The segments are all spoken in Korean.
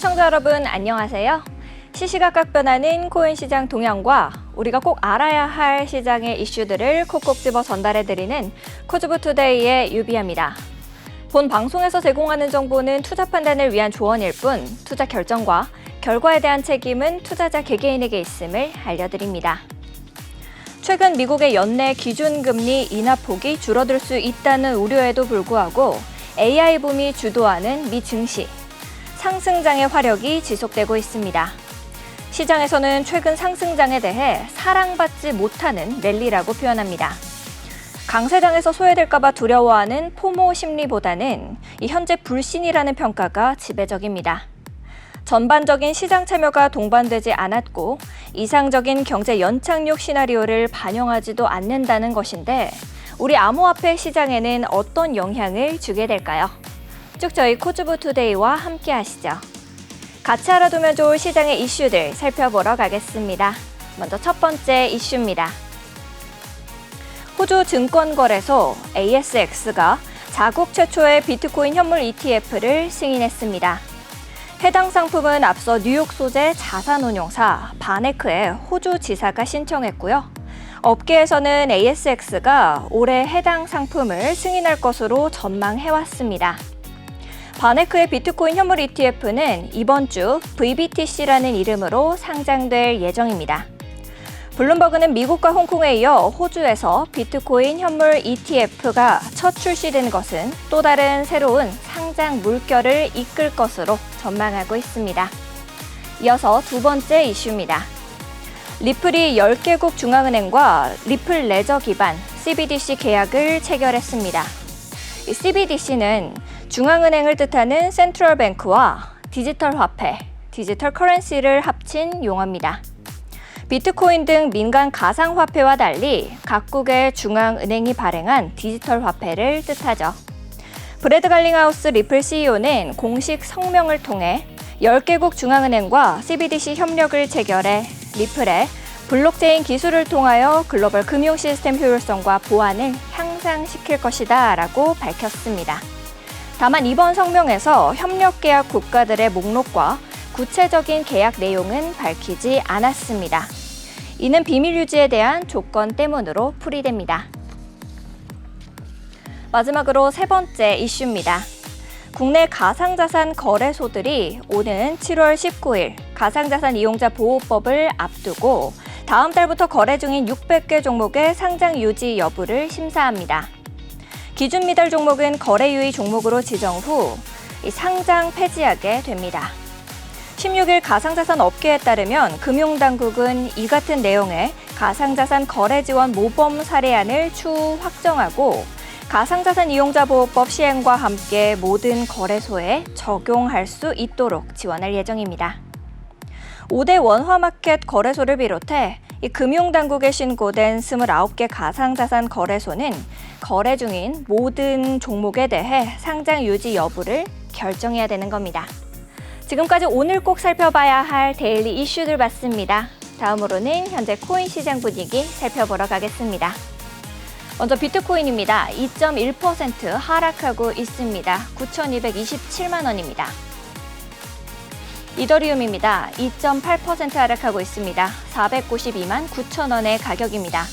시청자 여러분 안녕하세요. 시시각각 변하는 코인 시장 동향과 우리가 꼭 알아야 할 시장의 이슈들을 콕콕 집어 전달해드리는 코즈부투데이의 유비아입니다. 본 방송에서 제공하는 정보는 투자 판단을 위한 조언일 뿐 투자 결정과 결과에 대한 책임은 투자자 개개인에게 있음을 알려드립니다. 최근 미국의 연내 기준금리 인하폭이 줄어들 수 있다는 우려에도 불구하고 AI 붐이 주도하는 미 증시, 상승장의 화력이 지속되고 있습니다. 시장에서는 최근 상승장에 대해 사랑받지 못하는 랠리라고 표현합니다. 강세장에서 소외될까 봐 두려워하는 포모 심리보다는 현재 불신이라는 평가가 지배적입니다. 전반적인 시장 참여가 동반되지 않았고 이상적인 경제 연착륙 시나리오를 반영하지도 않는다는 것인데 우리 암호화폐 시장에는 어떤 영향을 주게 될까요? 쭉 저희 코즈부투데이와 함께 하시죠. 같이 알아두면 좋을 시장의 이슈들 살펴보러 가겠습니다. 먼저 첫 번째 이슈입니다. 호주 증권거래소 ASX가 자국 최초의 비트코인 현물 ETF를 승인했습니다. 해당 상품은 앞서 뉴욕 소재 자산운용사 바네크의 호주 지사가 신청했고요. 업계에서는 ASX가 올해 해당 상품을 승인할 것으로 전망해왔습니다. 바네크의 비트코인 현물 ETF는 이번 주 VBTC라는 이름으로 상장될 예정입니다. 블룸버그는 미국과 홍콩에 이어 호주에서 비트코인 현물 ETF가 첫 출시된 것은 또 다른 새로운 상장 물결을 이끌 것으로 전망하고 있습니다. 이어서 두 번째 이슈입니다. 리플이 10개국 중앙은행과 리플 레저 기반 CBDC 계약을 체결했습니다. 이 CBDC는 중앙은행을 뜻하는 센트럴 뱅크와 디지털 화폐, 디지털 커런시를 합친 용어입니다. 비트코인 등 민간 가상화폐와 달리 각국의 중앙은행이 발행한 디지털 화폐를 뜻하죠. 브래드 갈링하우스 리플 CEO는 공식 성명을 통해 10개국 중앙은행과 CBDC 협력을 체결해 리플의 블록체인 기술을 통하여 글로벌 금융 시스템 효율성과 보안을 향상시킬 것이다 라고 밝혔습니다. 다만 이번 성명에서 협력 계약 국가들의 목록과 구체적인 계약 내용은 밝히지 않았습니다. 이는 비밀 유지에 대한 조건 때문으로 풀이됩니다. 마지막으로 세 번째 이슈입니다. 국내 가상자산 거래소들이 오는 7월 19일 가상자산 이용자 보호법을 앞두고 다음 달부터 거래 중인 600개 종목의 상장 유지 여부를 심사합니다. 기준 미달 종목은 거래 유의 종목으로 지정 후 상장 폐지하게 됩니다. 16일 가상자산 업계에 따르면 금융당국은 이 같은 내용의 가상자산 거래 지원 모범 사례안을 추후 확정하고 가상자산 이용자 보호법 시행과 함께 모든 거래소에 적용할 수 있도록 지원할 예정입니다. 5대 원화마켓 거래소를 비롯해 이 금융당국에 신고된 29개 가상자산 거래소는 거래 중인 모든 종목에 대해 상장 유지 여부를 결정해야 되는 겁니다. 지금까지 오늘 꼭 살펴봐야 할 데일리 이슈들 봤습니다. 다음으로는 현재 코인 시장 분위기 살펴보러 가겠습니다. 먼저 비트코인입니다. 2.1% 하락하고 있습니다. 9,227만 원입니다. 이더리움입니다. 2.8% 하락하고 있습니다. 492만 9천 원의 가격입니다.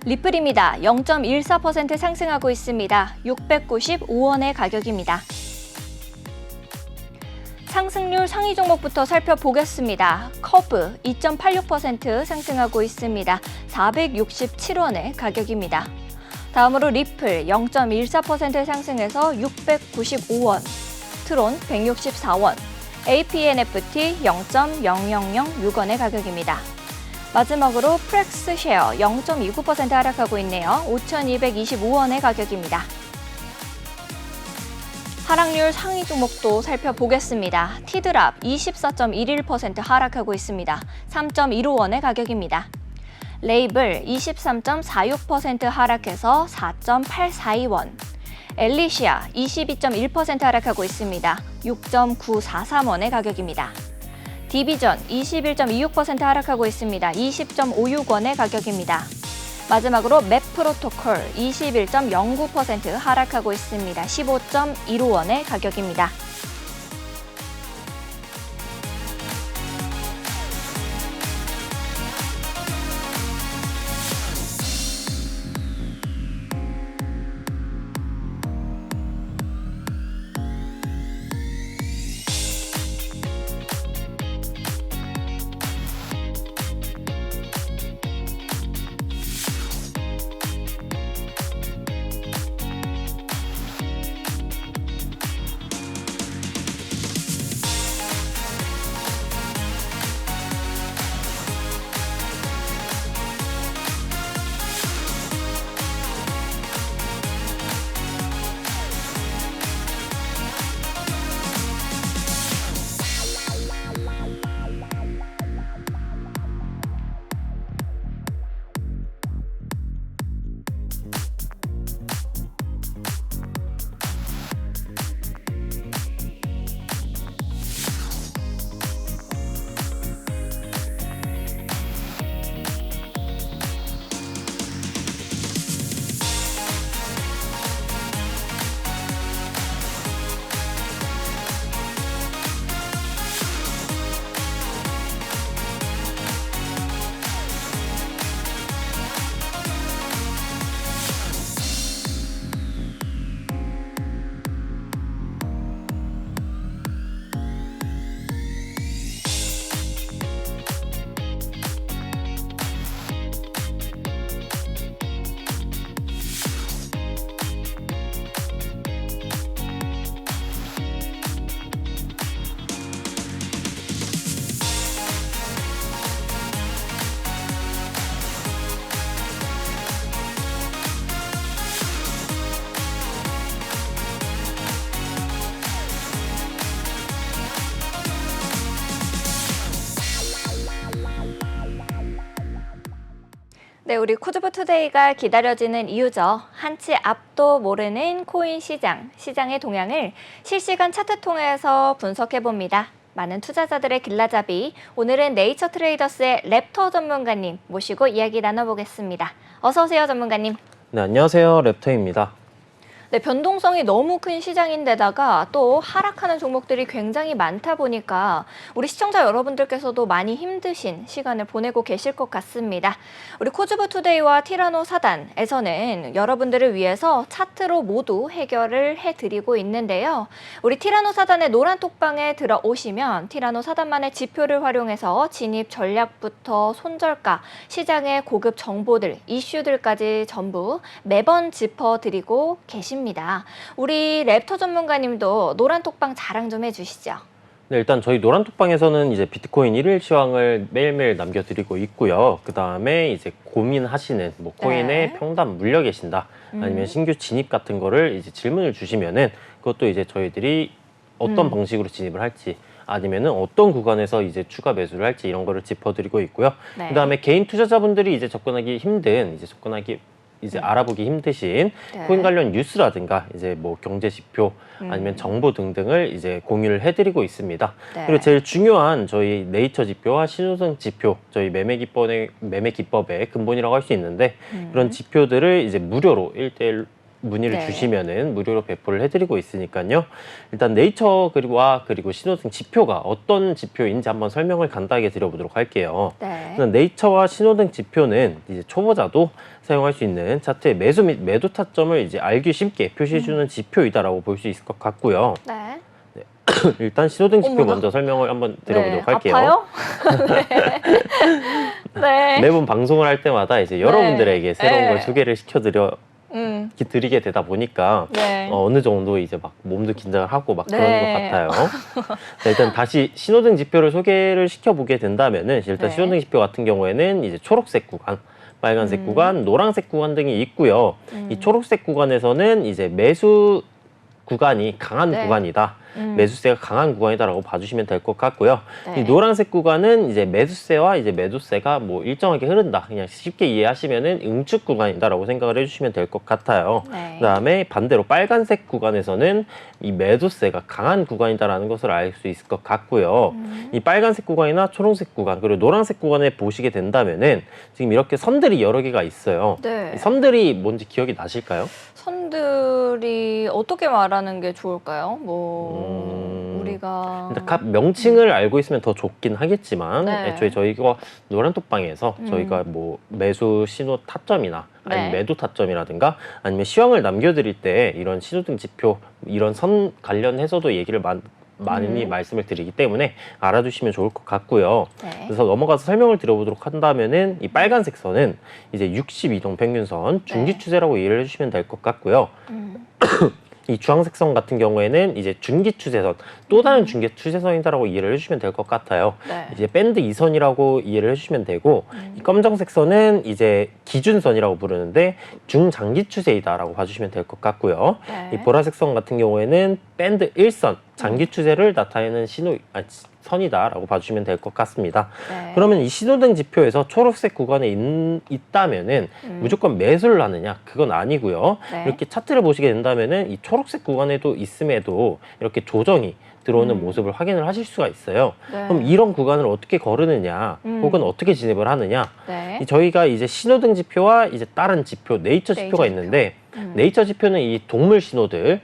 리플입니다. 0.14% 상승하고 있습니다. 695원의 가격입니다. 상승률 상위 종목부터 살펴보겠습니다. 커브 2.86% 상승하고 있습니다. 467원의 가격입니다. 다음으로 리플 0.14% 상승해서 695원, 트론 164원, APNFT 0.0006원의 가격입니다. 마지막으로 프렉스 쉐어 0.29% 하락하고 있네요. 5,225원의 가격입니다. 하락률 상위 종목도 살펴보겠습니다. 티드랍 24.11% 하락하고 있습니다. 3.15원의 가격입니다. 레이블 23.46% 하락해서 4.842원. 엘리시아 22.1% 하락하고 있습니다. 6.943원의 가격입니다. 디비전 21.26% 하락하고 있습니다. 20.56원의 가격입니다. 마지막으로 맵 프로토콜 21.09% 하락하고 있습니다. 15.15원의 가격입니다. 네, 우리 코즈부 투데이가 기다려지는 이유죠. 한치 앞도 모르는 코인 시장, 시장의 동향을 실시간 차트 통해서 분석해봅니다. 많은 투자자들의 길라잡이, 오늘은 네이처 트레이더스의 랩터 전문가님 모시고 이야기 나눠보겠습니다. 어서 오세요, 전문가님. 네, 안녕하세요. 랩터입니다. 네, 변동성이 너무 큰 시장인데다가 또 하락하는 종목들이 굉장히 많다 보니까 우리 시청자 여러분들께서도 많이 힘드신 시간을 보내고 계실 것 같습니다. 우리 코즈부 투데이와 티라노 사단에서는 여러분들을 위해서 차트로 모두 해결을 해드리고 있는데요. 우리 티라노 사단의 노란 톡방에 들어오시면 티라노 사단만의 지표를 활용해서 진입 전략부터 손절가, 시장의 고급 정보들, 이슈들까지 전부 매번 짚어드리고 계십니다. 우리 랩터 전문가님도 노란 톡방 자랑 좀 해주시죠. 네, 일단 저희 노란 톡방에서는 이제 비트코인 1일 시황을 매일매일 남겨드리고 있고요. 그 다음에 이제 고민하시는 뭐 코인에 평단 물려 계신다, 아니면 신규 진입 같은 거를 이제 질문을 주시면은 그것도 이제 저희들이 어떤 방식으로 진입을 할지, 아니면은 어떤 구간에서 이제 추가 매수를 할지 이런 거를 짚어드리고 있고요. 그 다음에 개인 투자자분들이 이제 접근하기 알아보기 힘드신 코인 관련 뉴스라든가 이제 뭐 경제 지표 아니면 정보 등등을 이제 공유를 해드리고 있습니다. 그리고 제일 중요한 저희 네이처 지표와 신호등 지표, 저희 매매 기법의 근본이라고 할 수 있는데 그런 지표들을 이제 무료로 1:1 문의를 주시면은 무료로 배포를 해드리고 있으니까요. 일단 네이처 그리고 신호등 지표가 어떤 지표인지 한번 설명을 간단하게 드려보도록 할게요. 네이처와 신호등 지표는 이제 초보자도 사용할 수 있는 차트의 매수 및 매도 타점을 이제 알기 쉽게 표시해주는 지표이다라고 볼 수 있을 것 같고요. 일단 신호등 지표 먼저 설명을 한번 드려보도록 할게요. 아파요? 매번 방송을 할 때마다 이제 여러분들에게 새로운 걸 소개를 드리게 되다 보니까 어느 정도 이제 막 몸도 긴장을 하고 막 그러는 것 같아요. 자, 일단 다시 신호등 지표를 소개를 시켜보게 된다면은 일단 신호등 지표 같은 경우에는 이제 초록색 구간, 빨간색 구간, 노란색 구간 등이 있고요. 이 초록색 구간에서는 이제 매수 구간이 강한 구간이다. 매수세가 강한 구간이다라고 봐주시면 될 것 같고요. 이 노란색 구간은 이제 매수세와 이제 매도세가 뭐 일정하게 흐른다. 그냥 쉽게 이해하시면은 응축 구간이다라고 생각을 해주시면 될 것 같아요. 그다음에 반대로 빨간색 구간에서는 이 매도세가 강한 구간이다라는 것을 알 수 있을 것 같고요. 이 빨간색 구간이나 초록색 구간 그리고 노란색 구간에 보시게 된다면은 지금 이렇게 선들이 여러 개가 있어요. 이 선들이 뭔지 기억이 나실까요? 선들이 어떻게 말하는 게 좋을까요? 우리가 각 명칭을 알고 있으면 더 좋긴 하겠지만 애초에 저희가 노란 톡방에서 저희가 뭐 매수 신호 타점이나 아니면 매도 타점이라든가 아니면 시황을 남겨드릴 때 이런 신호등 지표 이런 선 관련해서도 얘기를 많이 말씀을 드리기 때문에 알아두시면 좋을 것 같고요. 그래서 넘어가서 설명을 드려보도록 한다면은 이 빨간색 선은 이제 62동 평균선 중기 추세라고 이해를 해주시면 될 것 같고요. 이 주황색 선 같은 경우에는 이제 중기 추세선, 또 다른 중기 추세선이다라고 이해를 해주시면 될 것 같아요. 이제 밴드 2선이라고 이해를 해주시면 되고, 이 검정색 선은 이제 기준선이라고 부르는데 중장기 추세이다라고 봐주시면 될 것 같고요. 이 보라색 선 같은 경우에는 밴드 1선, 장기 추세를 나타내는 선이다라고 봐주시면 될 것 같습니다. 그러면 이 신호등 지표에서 초록색 구간에 있다면은 무조건 매수를 하느냐? 그건 아니고요. 이렇게 차트를 보시게 된다면은 이 초록색 구간에도 있음에도 이렇게 조정이 들어오는 모습을 확인을 하실 수가 있어요. 그럼 이런 구간을 어떻게 거르느냐, 혹은 어떻게 진입을 하느냐? 저희가 이제 신호등 지표와 이제 다른 지표, 네이처 지표가 있는데. 네이처 지표는 이 동물 신호들을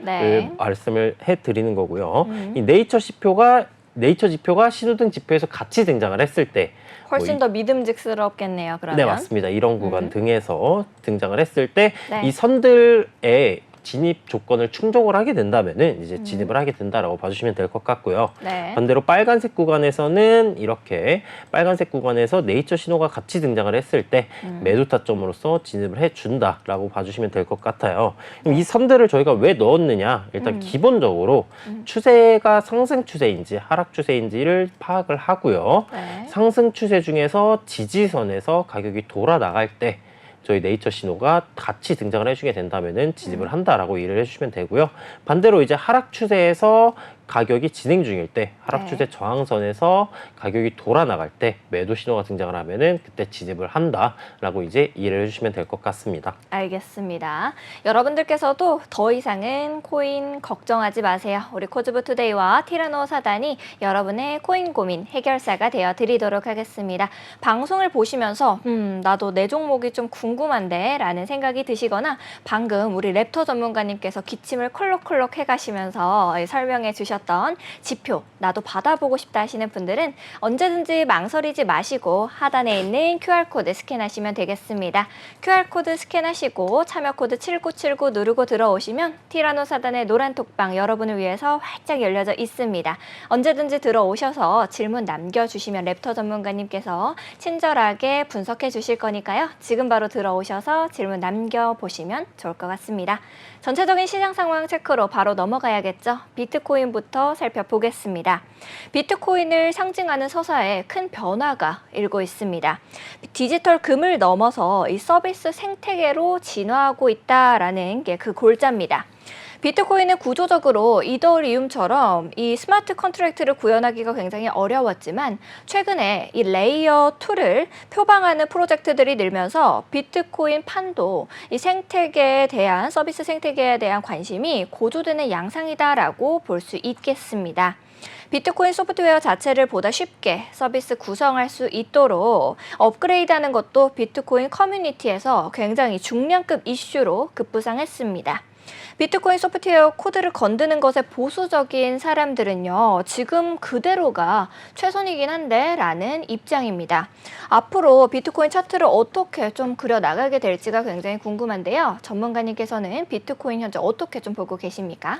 말씀을 해드리는 거고요. 이 네이처 지표가 신호등 지표에서 같이 등장을 했을 때 훨씬 더 믿음직스럽겠네요. 그러면 네, 맞습니다. 이런 구간 등에서 등장을 했을 때 이 선들의 진입 조건을 충족을 하게 된다면은 이제 진입을 하게 된다라고 봐주시면 될 것 같고요. 반대로 빨간색 구간에서는 이렇게 빨간색 구간에서 네이처 신호가 같이 등장을 했을 때 매도 타점으로서 진입을 해준다라고 봐주시면 될 것 같아요. 그럼 이 선들을 저희가 왜 넣었느냐? 일단 기본적으로 추세가 상승 추세인지 하락 추세인지를 파악을 하고요. 상승 추세 중에서 지지선에서 가격이 돌아 나갈 때 저희 네이처 신호가 같이 등장을 해주게 된다면은 진입을 한다라고 이해를 해주시면 되고요. 반대로 이제 하락 추세에서 가격이 진행 중일 때 하락 네. 추세 저항선에서 가격이 돌아 나갈 때 매도 신호가 등장을 하면은 그때 진입을 한다라고 이제 이해를 해주시면 될 것 같습니다. 알겠습니다. 여러분들께서도 더 이상은 코인 걱정하지 마세요. 우리 코즈부투데이와 티라노 사단이 여러분의 코인 고민 해결사가 되어 드리도록 하겠습니다. 방송을 보시면서 나도 내 종목이 좀 궁금한데 라는 생각이 드시거나 방금 우리 랩터 전문가님께서 기침을 콜록콜록 해가시면서 설명해 주셨던 지표 나도 받아보고 싶다 하시는 분들은 언제든지 망설이지 마시고 하단에 있는 QR코드 스캔하시면 되겠습니다. QR코드 스캔하시고 참여코드 7979 누르고 들어오시면 티라노 사단의 노란 톡방 여러분을 위해서 활짝 열려져 있습니다. 언제든지 들어오셔서 질문 남겨주시면 랩터 전문가님께서 친절하게 분석해 주실 거니까요. 지금 바로 들어오셔서 질문 남겨보시면 좋을 것 같습니다. 전체적인 시장 상황 체크로 바로 넘어가야겠죠. 비트코인부터 살펴보겠습니다. 비트코인을 상징하는 서사에 큰 변화가 일고 있습니다. 디지털 금을 넘어서 이 서비스 생태계로 진화하고 있다라는 게 그 골자입니다. 비트코인은 구조적으로 이더리움처럼 이 스마트 컨트랙트를 구현하기가 굉장히 어려웠지만 최근에 이 레이어 2를 표방하는 프로젝트들이 늘면서 비트코인 판도 이 생태계에 대한 서비스 생태계에 대한 관심이 고조되는 양상이다라고 볼 수 있겠습니다. 비트코인 소프트웨어 자체를 보다 쉽게 서비스 구성할 수 있도록 업그레이드하는 것도 비트코인 커뮤니티에서 굉장히 중량급 이슈로 급부상했습니다. 비트코인 소프트웨어 코드를 건드는 것에 보수적인 사람들은요, 지금 그대로가 최선이긴 한데 라는 입장입니다. 앞으로 비트코인 차트를 어떻게 좀 그려나가게 될지가 굉장히 궁금한데요. 전문가님께서는 비트코인 현재 어떻게 좀 보고 계십니까?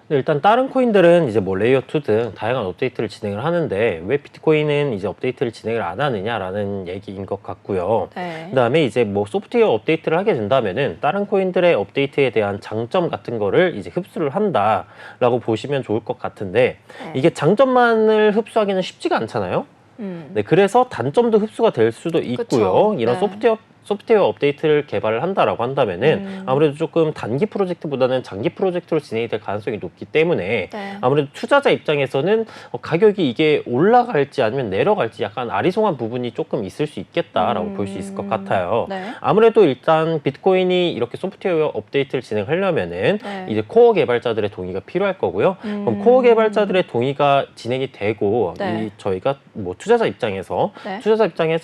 네, 일단 다른 코인들은 이제 뭐 레이어 2 등 다양한 업데이트를 진행을 하는데 왜 비트코인은 이제 업데이트를 진행을 안 하느냐라는 얘기인 것 같고요. 네. 그다음에 이제 뭐 소프트웨어 업데이트를 하게 된다면은 다른 코인들의 업데이트에 대한 장점 같은 거를 이제 흡수를 한다라고 보시면 좋을 것 같은데 네. 이게 장점만을 흡수하기는 쉽지가 않잖아요. 네, 그래서 단점도 흡수가 될 수도 있고요. 그쵸. 이런 네. 소프트웨어 업데이트를 개발을 한다라고 한다면은 아무래도 조금 단기 프로젝트보다는 장기 프로젝트로 진행이 될 가능성이 높기 때문에 네. 아무래도 투자자 입장에서는 가격이 이게 올라갈지 아니면 내려갈지 약간 아리송한 부분이 조금 있을 수 있겠다라고 볼 수 있을 것 같아요. 네. 아무래도 일단 비트코인이 이렇게 소프트웨어 업데이트를 진행하려면은 네. 이제 코어 개발자들의 동의가 필요할 거고요. 그럼 코어 개발자들의 동의가 진행이 되고 네. 저희가 뭐 투자자 입장에서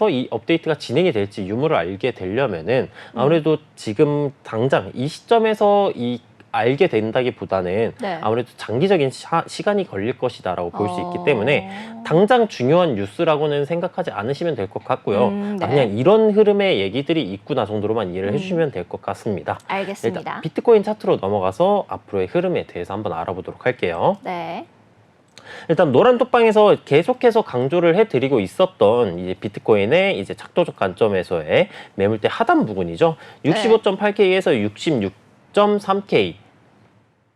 이 업데이트가 진행이 될지 유무를 알게 되려면은 아무래도 지금 당장 이 시점에서 알게 된다기보다는 네. 아무래도 장기적인 시간이 걸릴 것이다라고 볼 수 있기 때문에 당장 중요한 뉴스라고는 생각하지 않으시면 될 것 같고요. 네. 그냥 이런 흐름의 얘기들이 있구나 정도로만 이해를 해주시면 될 것 같습니다. 알겠습니다. 일단 비트코인 차트로 넘어가서 앞으로의 흐름에 대해서 한번 알아보도록 할게요. 네. 일단 노란 톡방에서 계속해서 강조를 해드리고 있었던 이제 비트코인의 이제 작도적 관점에서의 매물대 하단 부분이죠. 65.8K에서 66.3K.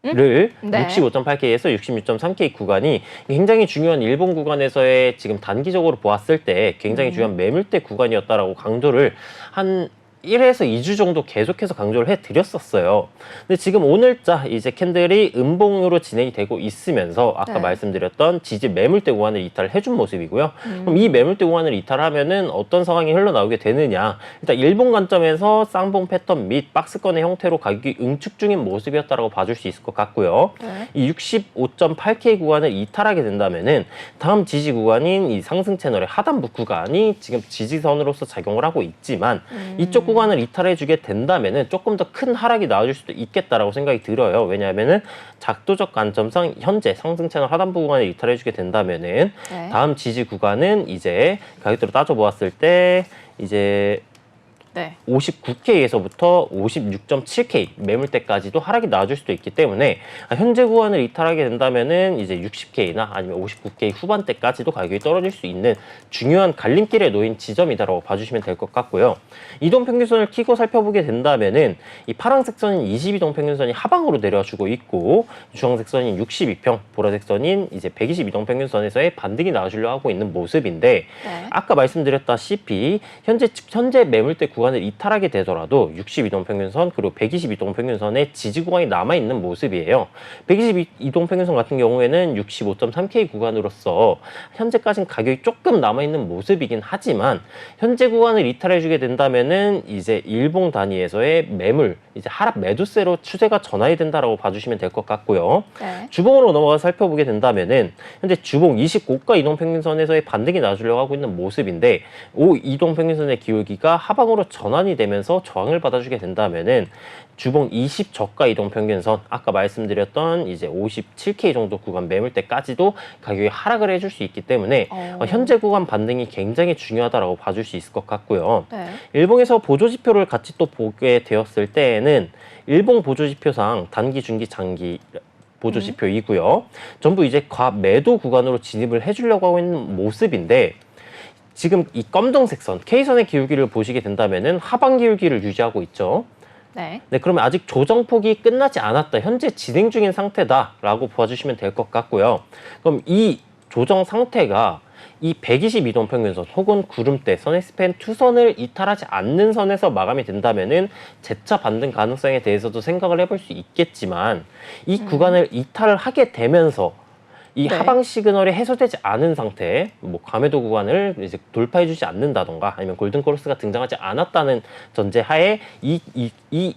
를 네. 65.8K에서 66.3K 구간이 굉장히 중요한 일본 구간에서의 지금 단기적으로 보았을 때 굉장히 중요한 매물대 구간이었다라고 강조를 한 1에서 2주 정도 계속해서 강조를 해드렸었어요. 근데 지금 오늘자 이제 캔들이 음봉으로 진행이 되고 있으면서 아까 말씀드렸던 지지 매물대 구간을 이탈을 해준 모습이고요. 그럼 이 매물대 구간을 이탈하면은 어떤 상황이 흘러나오게 되느냐. 일단 일본 관점에서 쌍봉 패턴 및 박스권의 형태로 가격이 응축 중인 모습이었다라고 봐줄 수 있을 것 같고요. 이 65.8K 구간을 이탈하게 된다면은 다음 지지 구간인 이 상승 채널의 하단부 구간이 지금 지지선으로서 작용을 하고 있지만 이쪽 구간을 이탈해주게 된다면은 조금 더 큰 하락이 나와줄 수도 있겠다라고 생각이 들어요. 왜냐하면은 작도적 관점상 현재 상승 채널 하단부 구간을 이탈해주게 된다면은 다음 지지 구간은 이제 가격대로 따져보았을 때 이제 59K에서부터 56.7K 매물대까지도 하락이 나와줄 수도 있기 때문에 현재 구간을 이탈하게 된다면은 이제 60K나 아니면 59K 후반대까지도 가격이 떨어질 수 있는 중요한 갈림길에 놓인 지점이다라고 봐주시면 될 것 같고요. 이동평균선을 키고 살펴보게 된다면은 이 파란색 선인 22동평균선이 하방으로 내려주고 있고 주황색 선인 62평, 보라색 선인 이제 122동평균선에서의 반등이 나와주려 하고 있는 모습인데 아까 말씀드렸다시피 현재 매물대 구간 구간을 이탈하게 되더라도 62동평균선 그리고 122동평균선의 지지 구간이 남아있는 모습이에요. 122동평균선 같은 경우에는 65.3K 구간으로서 현재까지는 가격이 조금 남아있는 모습이긴 하지만 현재 구간을 이탈해주게 된다면은 이제 일봉 단위에서의 매물, 이제 하락 매도세로 추세가 전환이 된다라고 봐주시면 될 것 같고요. 네. 주봉으로 넘어가 살펴보게 된다면은 현재 주봉 29가 이동평균선에서의 반등이 나주려고 하고 있는 모습인데 이동평균선의 기울기가 하방으로 전환이 되면서 저항을 받아주게 된다면은 주봉 20저가 이동평균선 아까 말씀드렸던 이제 57K 정도 구간 매물대까지도 가격이 하락을 해줄 수 있기 때문에 현재 구간 반등이 굉장히 중요하다라고 봐줄 수 있을 것 같고요. 네. 일봉에서 보조지표를 같이 또 보게 되었을 때에는 일봉 보조지표상 단기, 중기, 장기 보조지표이고요. 전부 이제 과매도 구간으로 진입을 해주려고 하고 있는 모습인데 지금 이 검정색 선 K선의 기울기를 보시게 된다면은 하방 기울기를 유지하고 있죠. 네. 네, 그러면 아직 조정폭이 끝나지 않았다. 현재 진행 중인 상태다라고 봐주시면 될 것 같고요. 그럼 이 조정 상태가 이 122동평균선 혹은 구름대 선엑스팬 투선을 이탈하지 않는 선에서 마감이 된다면은 재차 반등 가능성에 대해서도 생각을 해볼 수 있겠지만 이 구간을 이탈을 하게 되면서 이 네. 하방 시그널이 해소되지 않은 상태, 뭐 과매도 구간을 이제 돌파해주지 않는다던가 아니면 골든 크로스가 등장하지 않았다는 전제하에 이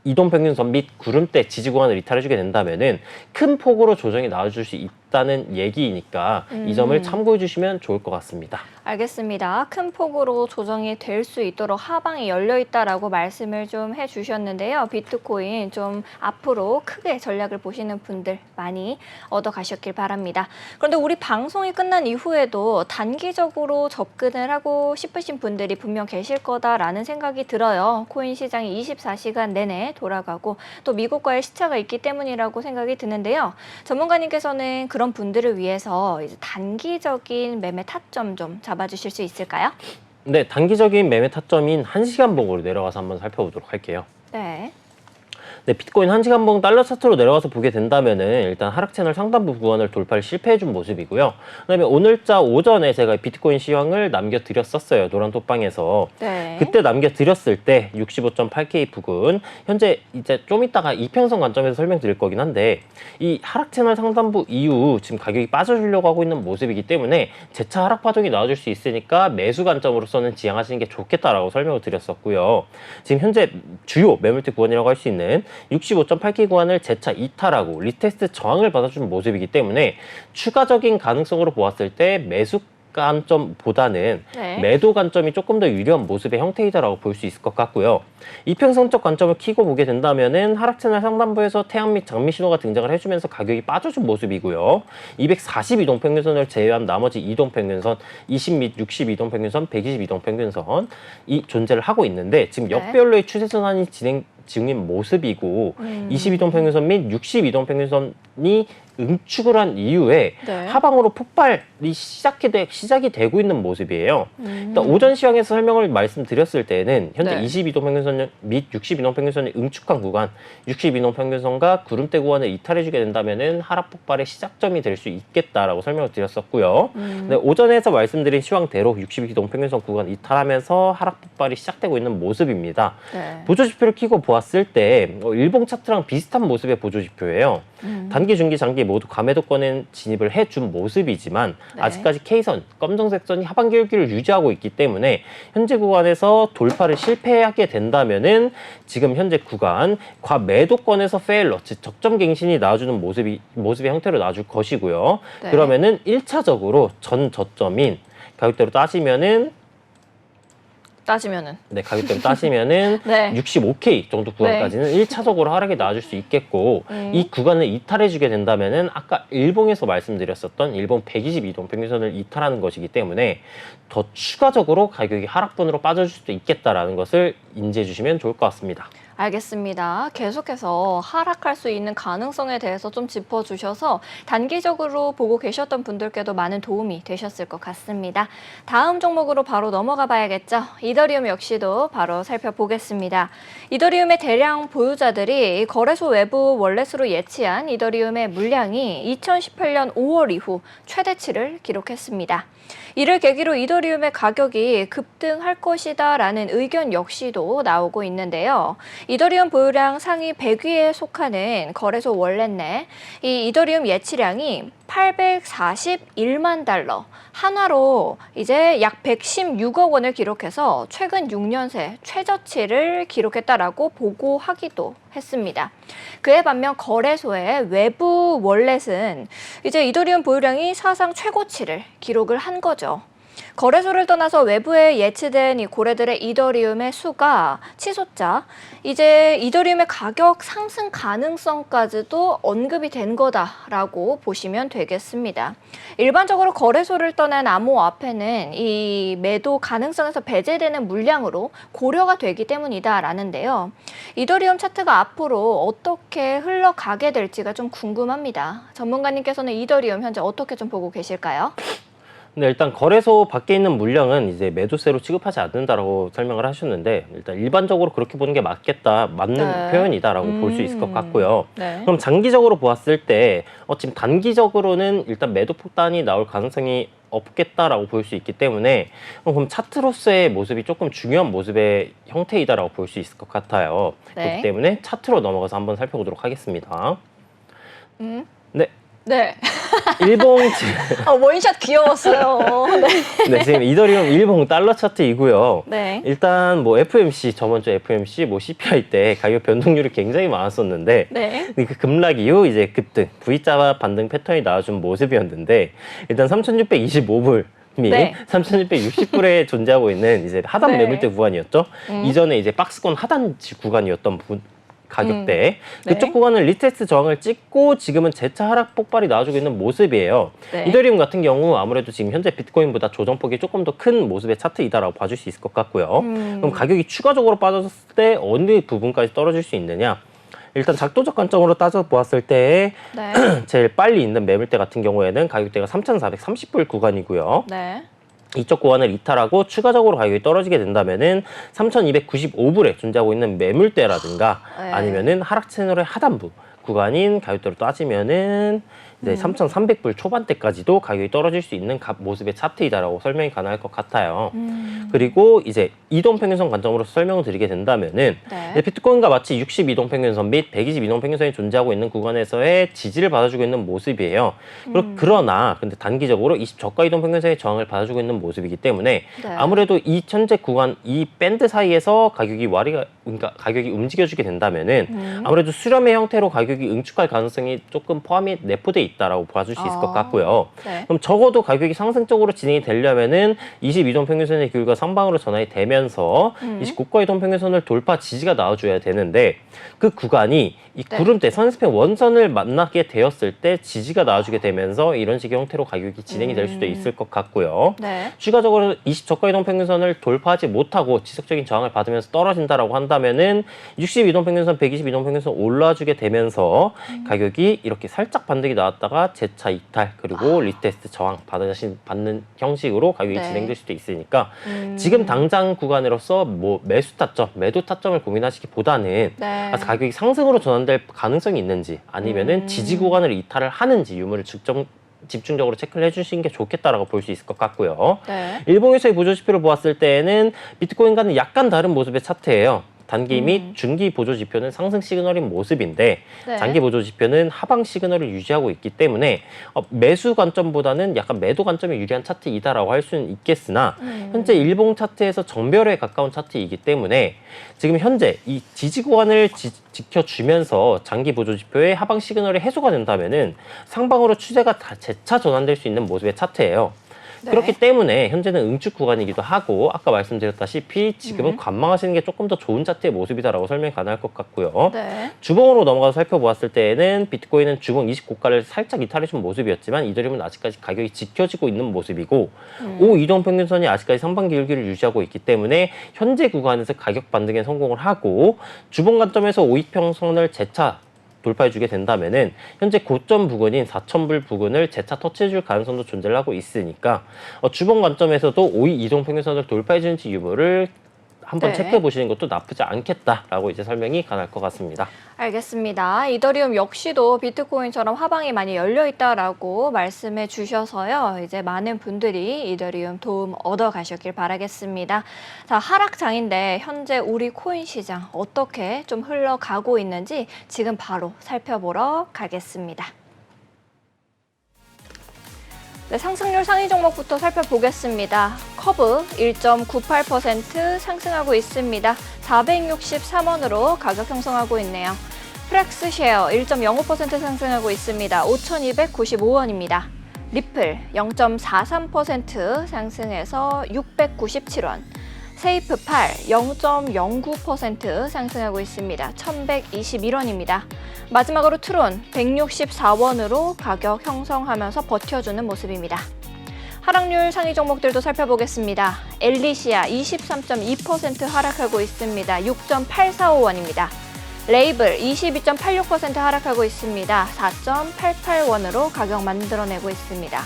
이동평균선 및 구름대 지지 구간을 이탈해주게 된다면은 큰 폭으로 조정이 나와줄 수 있다는 얘기이니까 이 점을 참고해 주시면 좋을 것 같습니다. 알겠습니다. 큰 폭으로 조정이 될 수 있도록 하방이 열려 있다라고 말씀을 좀 해주셨는데요. 비트코인 좀 앞으로 크게 전략을 보시는 분들 많이 얻어 가셨길 바랍니다. 그런데 우리 방송이 끝난 이후에도 단기적으로 접근을 하고 싶으신 분들이 분명 계실 거다라는 생각이 들어요. 코인 시장이 24시간 내내 돌아가고 또 미국과의 시차가 있기 때문이라고 생각이 드는데요. 전문가님께서는 그런 분들을 위해서 이제 단기적인 매매 타점 좀 잡아주실 수 있을까요? 네, 단기적인 매매 타점인 1시간 봉으로 내려가서 한번 살펴보도록 할게요. 네. 네, 비트코인 1시간 봉 달러 차트로 내려가서 보게 된다면은 일단 하락 채널 상단부 구간을 돌파를 실패해준 모습이고요. 그다음에 오늘자 오전에 제가 비트코인 시황을 남겨드렸었어요. 노란톡방에서. 네. 그때 남겨드렸을 때 65.8K 부근 현재 이제 좀 이따가 이평선 관점에서 설명드릴 거긴 한데 이 하락 채널 상단부 이후 지금 가격이 빠져주려고 하고 있는 모습이기 때문에 재차 하락 파동이 나와줄 수 있으니까 매수 관점으로서는 지향하시는 게 좋겠다라고 설명을 드렸었고요. 지금 현재 주요 매물대 구간이라고 할 수 있는 65.8K 구간을 재차 이탈하고 리테스트 저항을 받아주는 모습이기 때문에 추가적인 가능성으로 보았을 때 매수 관점보다는 네. 매도 관점이 조금 더 유리한 모습의 형태이다라고 볼 수 있을 것 같고요. 이평선적 관점을 키고 보게 된다면은 하락 채널 상단부에서 태양 및 장미 신호가 등장을 해주면서 가격이 빠져준 모습이고요. 242동 평균선을 제외한 나머지 이동 평균선, 20 및 62동 평균선, 122동 평균선 이 존재를 하고 있는데 지금 네. 역배열로의 추세 전환이 진행 중인 모습이고 22동 평균선 및 62동 평균선이 응축을 한 이후에 네. 하방으로 폭발이 시작이 되고 있는 모습이에요. 일단 오전 시황에서 설명을 말씀드렸을 때는 현재 네. 22동 평균선 및 62동 평균선이 응축한 구간, 62동 평균선과 구름대 구간을 이탈해주게 된다면은 하락 폭발의 시작점이 될 수 있겠다라고 설명을 드렸었고요. 네, 오전에서 말씀드린 시황대로 62동 평균선 구간 이탈하면서 하락 폭발이 시작되고 있는 모습입니다. 네. 보조지표를 켜고 보았을 때 일봉 차트랑 비슷한 모습의 보조지표예요. 단기, 중기, 장기 모두 과매도권에 진입을 해준 모습이지만 네. 아직까지 K선, 검정색 선이 하반 기울기를 유지하고 있기 때문에 현재 구간에서 돌파를 실패하게 된다면은 지금 현재 구간 과매도권에서 페일러, 즉 적정 갱신이 나와주는 모습의 형태로 나와줄 것이고요. 네. 그러면은 1차적으로 전 저점인 가격대로 따지면은 네, 가격대로 따지면은 네. 65K 정도 구간까지는 1차적으로 하락이 나와줄 수 있겠고 이 구간을 이탈해주게 된다면은 아까 일봉에서 말씀드렸었던 일봉 122동 평균선을 이탈하는 것이기 때문에 더 추가적으로 가격이 하락분으로 빠져줄 수도 있겠다라는 것을 인지해 주시면 좋을 것 같습니다. 알겠습니다. 계속해서 하락할 수 있는 가능성에 대해서 좀 짚어주셔서 단기적으로 보고 계셨던 분들께도 많은 도움이 되셨을 것 같습니다. 다음 종목으로 바로 넘어가 봐야겠죠. 이더리움 역시도 바로 살펴보겠습니다. 이더리움의 대량 보유자들이 거래소 외부 월렛으로 예치한 이더리움의 물량이 2018년 5월 이후 최대치를 기록했습니다. 이를 계기로 이더리움의 가격이 급등할 것이다라는 의견 역시도 나오고 있는데요. 이더리움 보유량 상위 100위에 속하는 거래소 월렛 내 이 이더리움 예치량이 841만 달러, 한화로 이제 약 116억 원을 기록해서 최근 6년 새 최저치를 기록했다라고 보고하기도 했습니다. 그에 반면 거래소의 외부 월렛은 이제 이더리움 보유량이 사상 최고치를 기록을 한 거죠. 거래소를 떠나서 외부에 예치된 이 고래들의 이더리움의 수가 치솟자 이제 이더리움의 가격 상승 가능성까지도 언급이 된 거다라고 보시면 되겠습니다. 일반적으로 거래소를 떠난 암호화폐는 이 매도 가능성에서 배제되는 물량으로 고려가 되기 때문이다라는데요. 이더리움 차트가 앞으로 어떻게 흘러가게 될지가 좀 궁금합니다. 전문가님께서는 이더리움 현재 어떻게 좀 보고 계실까요? 네, 일단 거래소 밖에 있는 물량은 이제 매도세로 취급하지 않는다라고 설명을 하셨는데 일단 일반적으로 그렇게 보는 게 맞는 표현이다라고 볼 수 있을 것 같고요. 네. 그럼 장기적으로 보았을 때 지금 단기적으로는 일단 매도 폭탄이 나올 가능성이 없겠다라고 볼 수 있기 때문에 그럼 차트로서의 모습이 조금 중요한 모습의 형태이다라고 볼 수 있을 것 같아요. 네. 그렇기 때문에 차트로 넘어가서 한번 살펴보도록 하겠습니다. 네. 네. 일봉 원샷 귀여웠어요. 네. 네, 지금 이더리움 일봉 달러 차트이고요. 네. 일단 뭐 FOMC 저번 주 FOMC 뭐 CPI 때 가격 변동률이 굉장히 많았었는데 네. 그 급락 이후 이제 급등 V자 반등 패턴이 나와준 모습이었는데 일단 3,625불 및 네. 3,660불에 존재하고 있는 이제 하단 네. 매물대 구간이었죠. 이전에 이제 박스권 하단지 구간이었던 가격대 그쪽 네. 구간을 리테스트 저항을 찍고 지금은 재차 하락 폭발이 나와주고 있는 모습이에요. 네. 이더리움 같은 경우 아무래도 지금 현재 비트코인보다 조정폭이 조금 더 큰 모습의 차트이다라고 봐줄 수 있을 것 같고요. 그럼 가격이 추가적으로 빠졌을 때 어느 부분까지 떨어질 수 있느냐? 일단 작도적 관점으로 따져보았을 때 네. 제일 빨리 있는 매물대 같은 경우에는 가격대가 3,430불 구간이고요. 네. 이쪽 구간을 이탈하고 추가적으로 가격이 떨어지게 된다면은 3,295불에 존재하고 있는 매물대라든가 네. 아니면은 하락 채널의 하단부 구간인 가격대로 따지면은 이제 3,300불 초반대까지도 가격이 떨어질 수 있는 모습의 차트이다라고 설명이 가능할 것 같아요. 그리고 이제 이동평균선 관점으로서 설명을 드리게 된다면은 네. 비트코인과 마치 60 이동평균선 및 120 이동평균선이 존재하고 있는 구간에서의 지지를 받아주고 있는 모습이에요. 그러나 근데 단기적으로 20 저가 이동평균선의 저항을 받아주고 있는 모습이기 때문에 네. 아무래도 이 현재 구간 이 밴드 사이에서 그러니까 가격이 움직여주게 된다면은 아무래도 수렴의 형태로 가격이 응축할 가능성이 조금 포함이 내포돼 있다라고 봐줄 수 있을 것 같고요. 네. 그럼 적어도 가격이 상승적으로 진행이 되려면은 20 이동평균선의 기울기가 상방으로 전환이 되면서 20 고가 이동평균선을 돌파 지지가 나와줘야 되는데 그 구간이 이 네. 구름대 선스팬 원선을 만나게 되었을 때 지지가 나와주게 되면서 이런 식의 형태로 가격이 진행이 될 수도 있을 것 같고요. 네. 추가적으로 20 저가 이동평균선을 돌파하지 못하고 지속적인 저항을 받으면서 떨어진다라고 한다면은 60 이동평균선, 120 이동평균선 올라주게 되면서 가격이 이렇게 살짝 반등이 나왔다가 재차 이탈 그리고 리테스트 저항 받는 형식으로 가격이 네. 진행될 수도 있으니까 지금 당장 구간으로서 뭐 매수 타점, 매도 타점을 고민하시기보다는 네. 가격이 상승으로 전환될 가능성이 있는지 아니면은 지지 구간을 이탈을 하는지 유무를 집중적으로 체크를 해주시는 게 좋겠다라고 볼 수 있을 것 같고요. 네. 일봉에서의 보조지표를 보았을 때에는 비트코인과는 약간 다른 모습의 차트예요. 단기 및 중기 보조 지표는 상승 시그널인 모습인데 네. 장기 보조 지표는 하방 시그널을 유지하고 있기 때문에 매수 관점보다는 약간 매도 관점이 유리한 차트이다라고 할 수는 있겠으나 현재 일봉 차트에서 정별에 가까운 차트이기 때문에 지금 현재 이 지지 구간을 지켜주면서 장기 보조 지표의 하방 시그널이 해소가 된다면은 상방으로 추세가 다 재차 전환될 수 있는 모습의 차트예요. 네. 그렇기 때문에 현재는 응축 구간이기도 하고 아까 말씀드렸다시피 지금은 관망하시는 게 조금 더 좋은 차트의 모습이다라고 설명이 가능할 것 같고요. 네. 주봉으로 넘어가서 살펴보았을 때에는 비트코인은 주봉 20고가를 살짝 이탈해준 모습이었지만 이더리움은 아직까지 가격이 지켜지고 있는 모습이고 5 이동평균선이 아직까지 상반기 일기를 유지하고 있기 때문에 현재 구간에서 가격 반등에 성공을 하고 주봉 관점에서 5 이평선을 재차 돌파해주게 된다면은 현재 고점 부근인 4,000불 부근을 재차 터치해줄 가능성도 존재를 하고 있으니까 주봉 관점에서도 5일 이동평균선을 돌파해주는지 유무를 한번 네. 체크해 보시는 것도 나쁘지 않겠다라고 이제 설명이 가능할 것 같습니다. 알겠습니다. 이더리움 역시도 비트코인처럼 화방이 많이 열려 있다라고 말씀해 주셔서요. 이제 많은 분들이 이더리움 도움 얻어 가셨길 바라겠습니다. 자, 하락장인데 현재 우리 코인 시장 어떻게 좀 흘러가고 있는지 지금 바로 살펴보러 가겠습니다. 네, 상승률 상위 종목부터 살펴보겠습니다. 커브 1.98% 상승하고 있습니다. 463원으로 가격 형성하고 있네요. 프렉스 쉐어 1.05% 상승하고 있습니다. 5,295원입니다. 리플 0.43% 상승해서 697원. 세이프 8 0.09% 상승하고 있습니다. 1,121원입니다. 마지막으로 트론 164원으로 가격 형성하면서 버텨주는 모습입니다. 하락률 상위 종목들도 살펴보겠습니다. 엘리시아 23.2% 하락하고 있습니다. 6.845원입니다. 레이블 22.86% 하락하고 있습니다. 4.88원으로 가격 만들어내고 있습니다.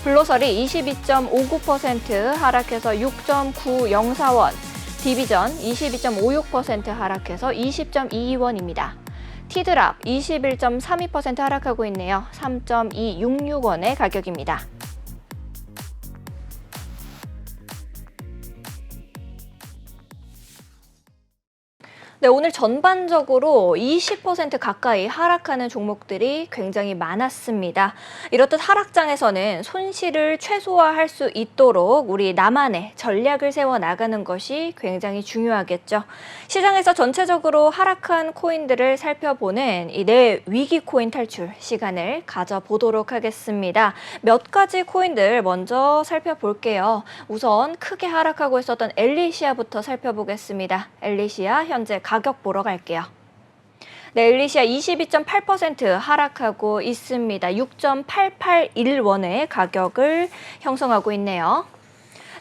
블로설이 22.59% 하락해서 6.904원, 디비전 22.56% 하락해서 20.22원입니다. 티드랍 21.32% 하락하고 있네요. 3.266원의 가격입니다. 네, 오늘 전반적으로 20% 가까이 하락하는 종목들이 굉장히 많았습니다. 이렇듯 하락장에서는 손실을 최소화할 수 있도록 우리 나만의 전략을 세워 나가는 것이 굉장히 중요하겠죠. 시장에서 전체적으로 하락한 코인들을 살펴보는 이 내 위기 코인 탈출 시간을 가져보도록 하겠습니다. 몇 가지 코인들 먼저 살펴볼게요. 우선 크게 하락하고 있었던 엘리시아부터 살펴보겠습니다. 엘리시아 현재 가격 보러 갈게요. 네, 엘리시아 22.8% 하락하고 있습니다. 6.881원의 가격을 형성하고 있네요.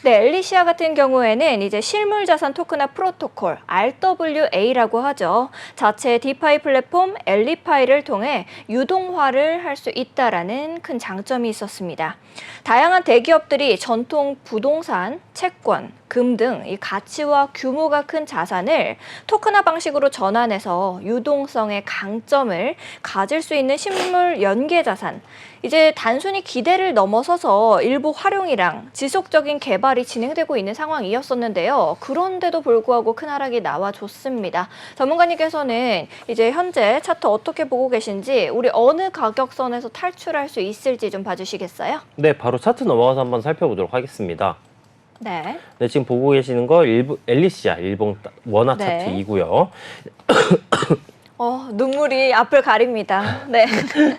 네, 엘리시아 같은 경우에는 이제 실물자산 토큰화 프로토콜 RWA라고 하죠. 자체 디파이 플랫폼 엘리파이를 통해 유동화를 할 수 있다라는 큰 장점이 있었습니다. 다양한 대기업들이 전통 부동산, 채권, 금 등 이 가치와 규모가 큰 자산을 토큰화 방식으로 전환해서 유동성의 강점을 가질 수 있는 실물 연계 자산. 이제 단순히 기대를 넘어서서 일부 활용이랑 지속적인 개발이 진행되고 있는 상황이었었는데요. 그런데도 불구하고 큰 하락이 나와줬습니다. 전문가님께서는 이제 현재 차트 어떻게 보고 계신지 우리 어느 가격선에서 탈출할 수 있을지 좀 봐주시겠어요? 네, 바로 차트 넘어가서 한번 살펴보도록 하겠습니다. 네. 네, 지금 보고 계시는 거 엘리시아 일봉 원화 네. 차트이고요. 눈물이 앞을 가립니다. 네.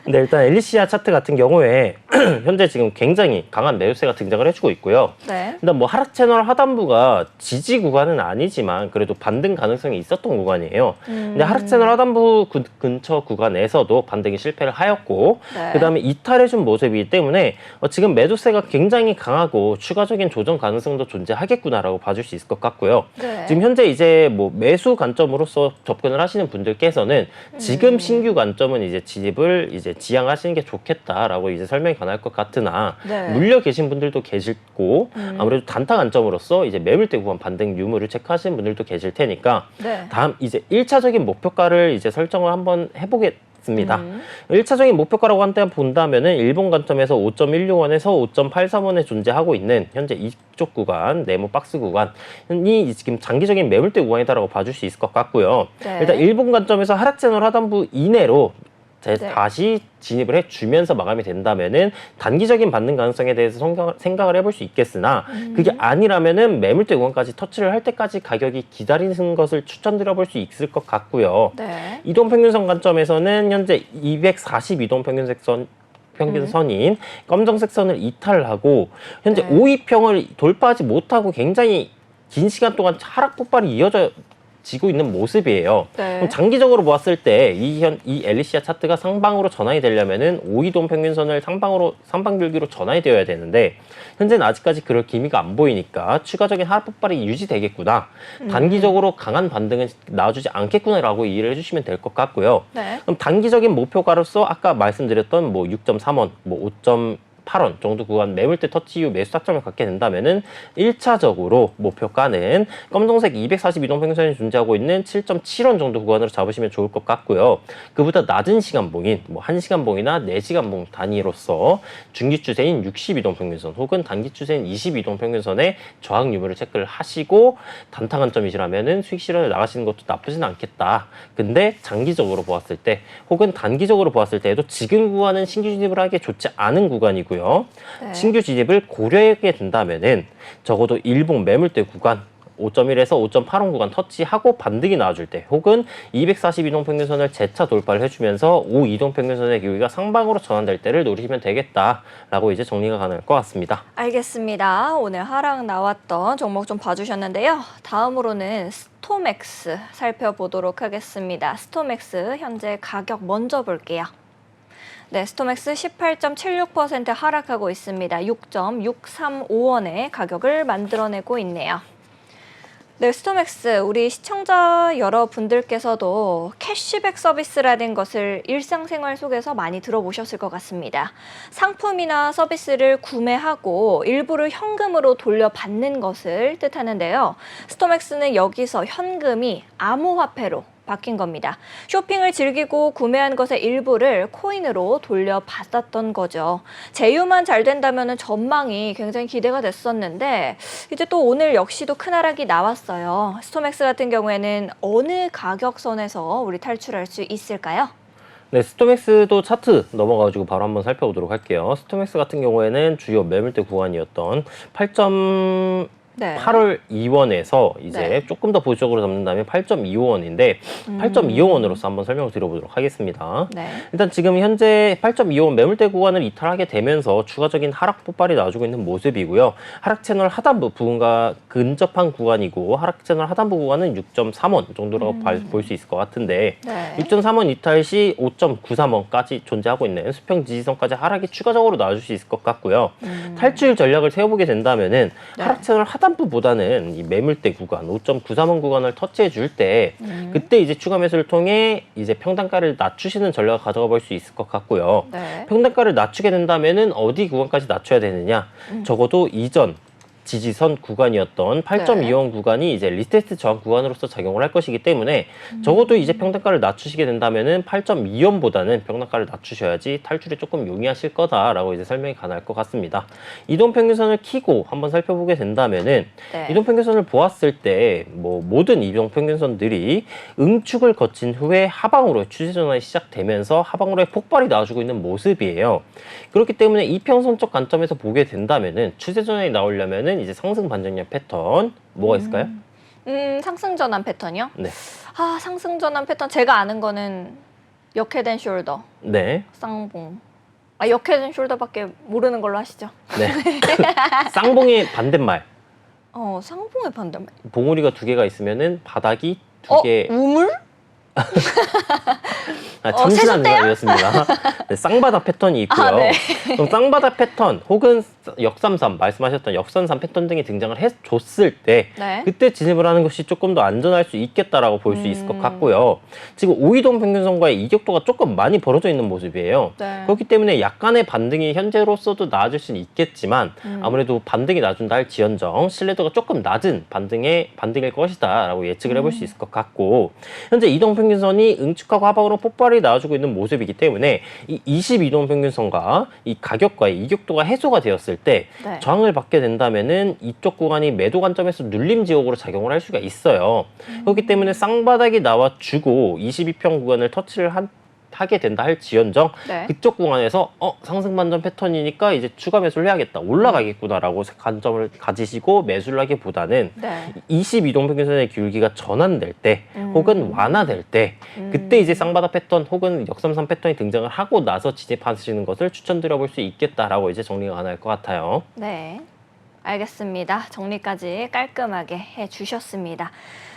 네, 일단 엘리시아 차트 같은 경우에 현재 지금 굉장히 강한 매수세가 등장을 해주고 있고요. 네. 일단 뭐 하락 채널 하단부가 지지 구간은 아니지만 그래도 반등 가능성이 있었던 구간이에요. 근데 하락 채널 하단부 근처 구간에서도 반등이 실패를 하였고 네. 그다음에 이탈해준 모습이기 때문에 지금 매도세가 굉장히 강하고 추가적인 조정 가능성도 존재하겠구나라고 봐줄 수 있을 것 같고요. 네. 지금 현재 이제 뭐 매수 관점으로서 접근을 하시는 분들께서는 지금 신규 관점은 이제 진입을 이제 지양하시는 게 좋겠다라고 이제 설명이 가능할 것 같으나 네. 물려 계신 분들도 계시고 아무래도 단타 관점으로서 이제 매물대 구간 반등 유무를 체크하시는 분들도 계실 테니까 네. 다음 이제 1차적인 목표가를 이제 설정을 한번 해보겠습니다. 1차적인 목표가라고 한때 본다면은 일본 관점에서 5.16원에서 5.83원에 존재하고 있는 현재 이쪽 구간, 네모 박스 구간이 지금 장기적인 매물대 구간이다라고 봐줄 수 있을 것 같고요. 네. 일단 일본 관점에서 하락 채널 하단부 이내로 네. 다시 진입을 해주면서 마감이 된다면은 단기적인 반등 가능성에 대해서 생각을 해볼 수 있겠으나 그게 아니라면은 매물대 구간까지 터치를 할 때까지 가격이 기다리는 것을 추천드려볼 수 있을 것 같고요. 네. 이동평균선 관점에서는 현재 240 이동평균선 평균선인 검정색 선을 이탈하고 현재 5위평을 돌파하지 못하고 굉장히 긴 시간 동안 하락 폭발이 이어지고 있는 모습이에요. 그럼 장기적으로 보았을 때 이 엘리시아 차트가 상방으로 전환이 되려면은 5移동 평균선을 상방줄기로 전환이 되어야 되는데 현재는 아직까지 그럴 기미가 안 보이니까 추가적인 하락 폭발이 유지되겠구나. 단기적으로 강한 반등은 나와주지 않겠구나라고 이해를 해주시면 될 것 같고요. 그럼 단기적인 목표가로서 아까 말씀드렸던 뭐 6.3원, 뭐 5.8원 정도 구간 매물대 터치 이후 매수 타점을 갖게 된다면은 1차적으로 목표가는 검정색 242동 평균선이 존재하고 있는 7.7원 정도 구간으로 잡으시면 좋을 것 같고요. 그보다 낮은 시간봉인 뭐 1시간봉이나 4시간봉 단위로서 중기 추세인 62동 평균선 혹은 단기 추세인 22동 평균선의 저항 유무를 체크를 하시고 단타 관점이시라면은 수익 실현을 나가시는 것도 나쁘진 않겠다. 근데 장기적으로 보았을 때 혹은 단기적으로 보았을 때에도 지금 구간은 신규 진입을 하기에 좋지 않은 구간이고 신규 진입을 고려하게 된다면은 적어도 일봉 매물대 구간 5.1에서 5.8원 구간 터치하고 반등이 나와줄 때 혹은 242동 평균선을 재차 돌파를 해주면서 5移동 평균선의 기울기가 상방으로 전환될 때를 노리시면 되겠다라고 이제 정리가 가능할 것 같습니다. 알겠습니다. 오늘 하락 나왔던 종목 좀 봐주셨는데요. 다음으로는 스톰엑스 살펴보도록 하겠습니다. 스톰엑스 현재 가격 먼저 볼게요. 네, 스톰엑스 18.76% 하락하고 있습니다. 6.635원의 가격을 만들어내고 있네요. 네, 스톰엑스 우리 시청자 여러분들께서도 캐시백 서비스라는 것을 일상생활 속에서 많이 들어보셨을 것 같습니다. 상품이나 서비스를 구매하고 일부를 현금으로 돌려받는 것을 뜻하는데요. 스톰엑스는 여기서 현금이 암호화폐로 바뀐 겁니다. 쇼핑을 즐기고 구매한 것의 일부를 코인으로 돌려받았던 거죠. 제휴만 잘 된다면 전망이 굉장히 기대가 됐었는데 이제 또 오늘 역시도 큰 하락이 나왔어요. 스톰엑스 같은 경우에는 어느 가격선에서 우리 탈출할 수 있을까요? 네, 스톰엑스도 차트 넘어가지고 바로 한번 살펴보도록 할게요. 스톰엑스 같은 경우에는 주요 매물대 구간이었던 8월 2원에서 이제 조금 더 보수적으로 잡는다면 8.25원인데 8.25원으로서 한번 설명을 드려보도록 하겠습니다. 일단 지금 현재 8.25원 매물대 구간을 이탈하게 되면서 추가적인 하락 폭발이 나와주고 있는 모습이고요. 하락 채널 하단부 부분과 근접한 구간이고 하락 채널 하단부 구간은 6.3원 정도라고 볼 수 있을 것 같은데 6.3원 이탈 시 5.93원까지 존재하고 있는 수평 지지선까지 하락이 추가적으로 나와줄 수 있을 것 같고요. 탈출 전략을 세워보게 된다면은 하락 채널 하단부보다는 이 매물대 구간 5.93원 구간을 터치해 줄 때 그때 이제 추가 매수를 통해 이제 평단가를 낮추시는 전략을 가져가 볼 수 있을 것 같고요. 평단가를 낮추게 된다면은 어디 구간까지 낮춰야 되느냐? 적어도 이전 지지선 구간이었던 8.2원 구간이 이제 리테스트 저항 구간으로서 작용을 할 것이기 때문에 적어도 이제 평단가를 낮추시게 된다면은 8.2원보다는 평단가를 낮추셔야지 탈출이 조금 용이하실 거다라고 이제 설명이 가능할 것 같습니다. 이동평균선을 키고 한번 살펴보게 된다면은 이동평균선을 보았을 때 뭐 모든 이동평균선들이 응축을 거친 후에 하방으로의 추세 전환이 시작되면서 하방으로의 폭발이 나와주고 있는 모습이에요. 그렇기 때문에 이평선적 관점에서 보게 된다면은 추세 전환이 나오려면은 이제 상승 반전력 패턴 뭐가 있을까요? 상승 전환 패턴이요? 네. 아, 상승 전환 패턴 제가 아는 거는 역헤드 숄더. 네. 쌍봉. 아, 역헤드 숄더밖에 모르는 걸로 하시죠. 네. 쌍봉의 반대말. 쌍봉의 반대말. 봉우리가 2개가 있으면은 바닥이 2개. 우물? 참신한 생각이었습니다. 네, 쌍바닥 패턴이 있고요. 그럼 쌍바닥 패턴 혹은 역삼삼 말씀하셨던 역선삼 패턴 등이 등장을 해줬을 때 그때 진입을 하는 것이 조금 더 안전할 수 있겠다라고 볼 수 있을 것 같고요. 지금 5移동 평균선과의 이격도가 조금 많이 벌어져 있는 모습이에요. 그렇기 때문에 약간의 반등이 현재로서도 나아질 수는 있겠지만 아무래도 반등이 나준다 할 지연정 신뢰도가 조금 낮은 반등일 것이다 라고 예측을 해볼 수 있을 것 같고 현재 이동 평균선이 응축하고 하방으로 폭발이 나와주고 있는 모습이기 때문에 이 22동 평균선과 이 가격과의 이격도가 해소가 되었을 때 저항을 받게 된다면은 이쪽 구간이 매도 관점에서 눌림 지역으로 작용을 할 수가 있어요. 그렇기 때문에 쌍바닥이 나와주고 22평 구간을 터치를 하게 된다 할지언정 네. 그쪽 구간에서 상승 반전 패턴이니까 이제 추가 매수를 해야겠다, 올라가겠구나라고 관점을 가지시고 매수를 하기보다는 네. 22동 평균선의 기울기가 전환될 때 혹은 완화될 때 그때 이제 쌍바닥 패턴 혹은 역삼선 패턴이 등장을 하고 나서 진입하시는 것을 추천드려 볼 수 있겠다라고 이제 정리가 가능할 것 같아요. 네. 알겠습니다. 정리까지 깔끔하게 해주셨습니다.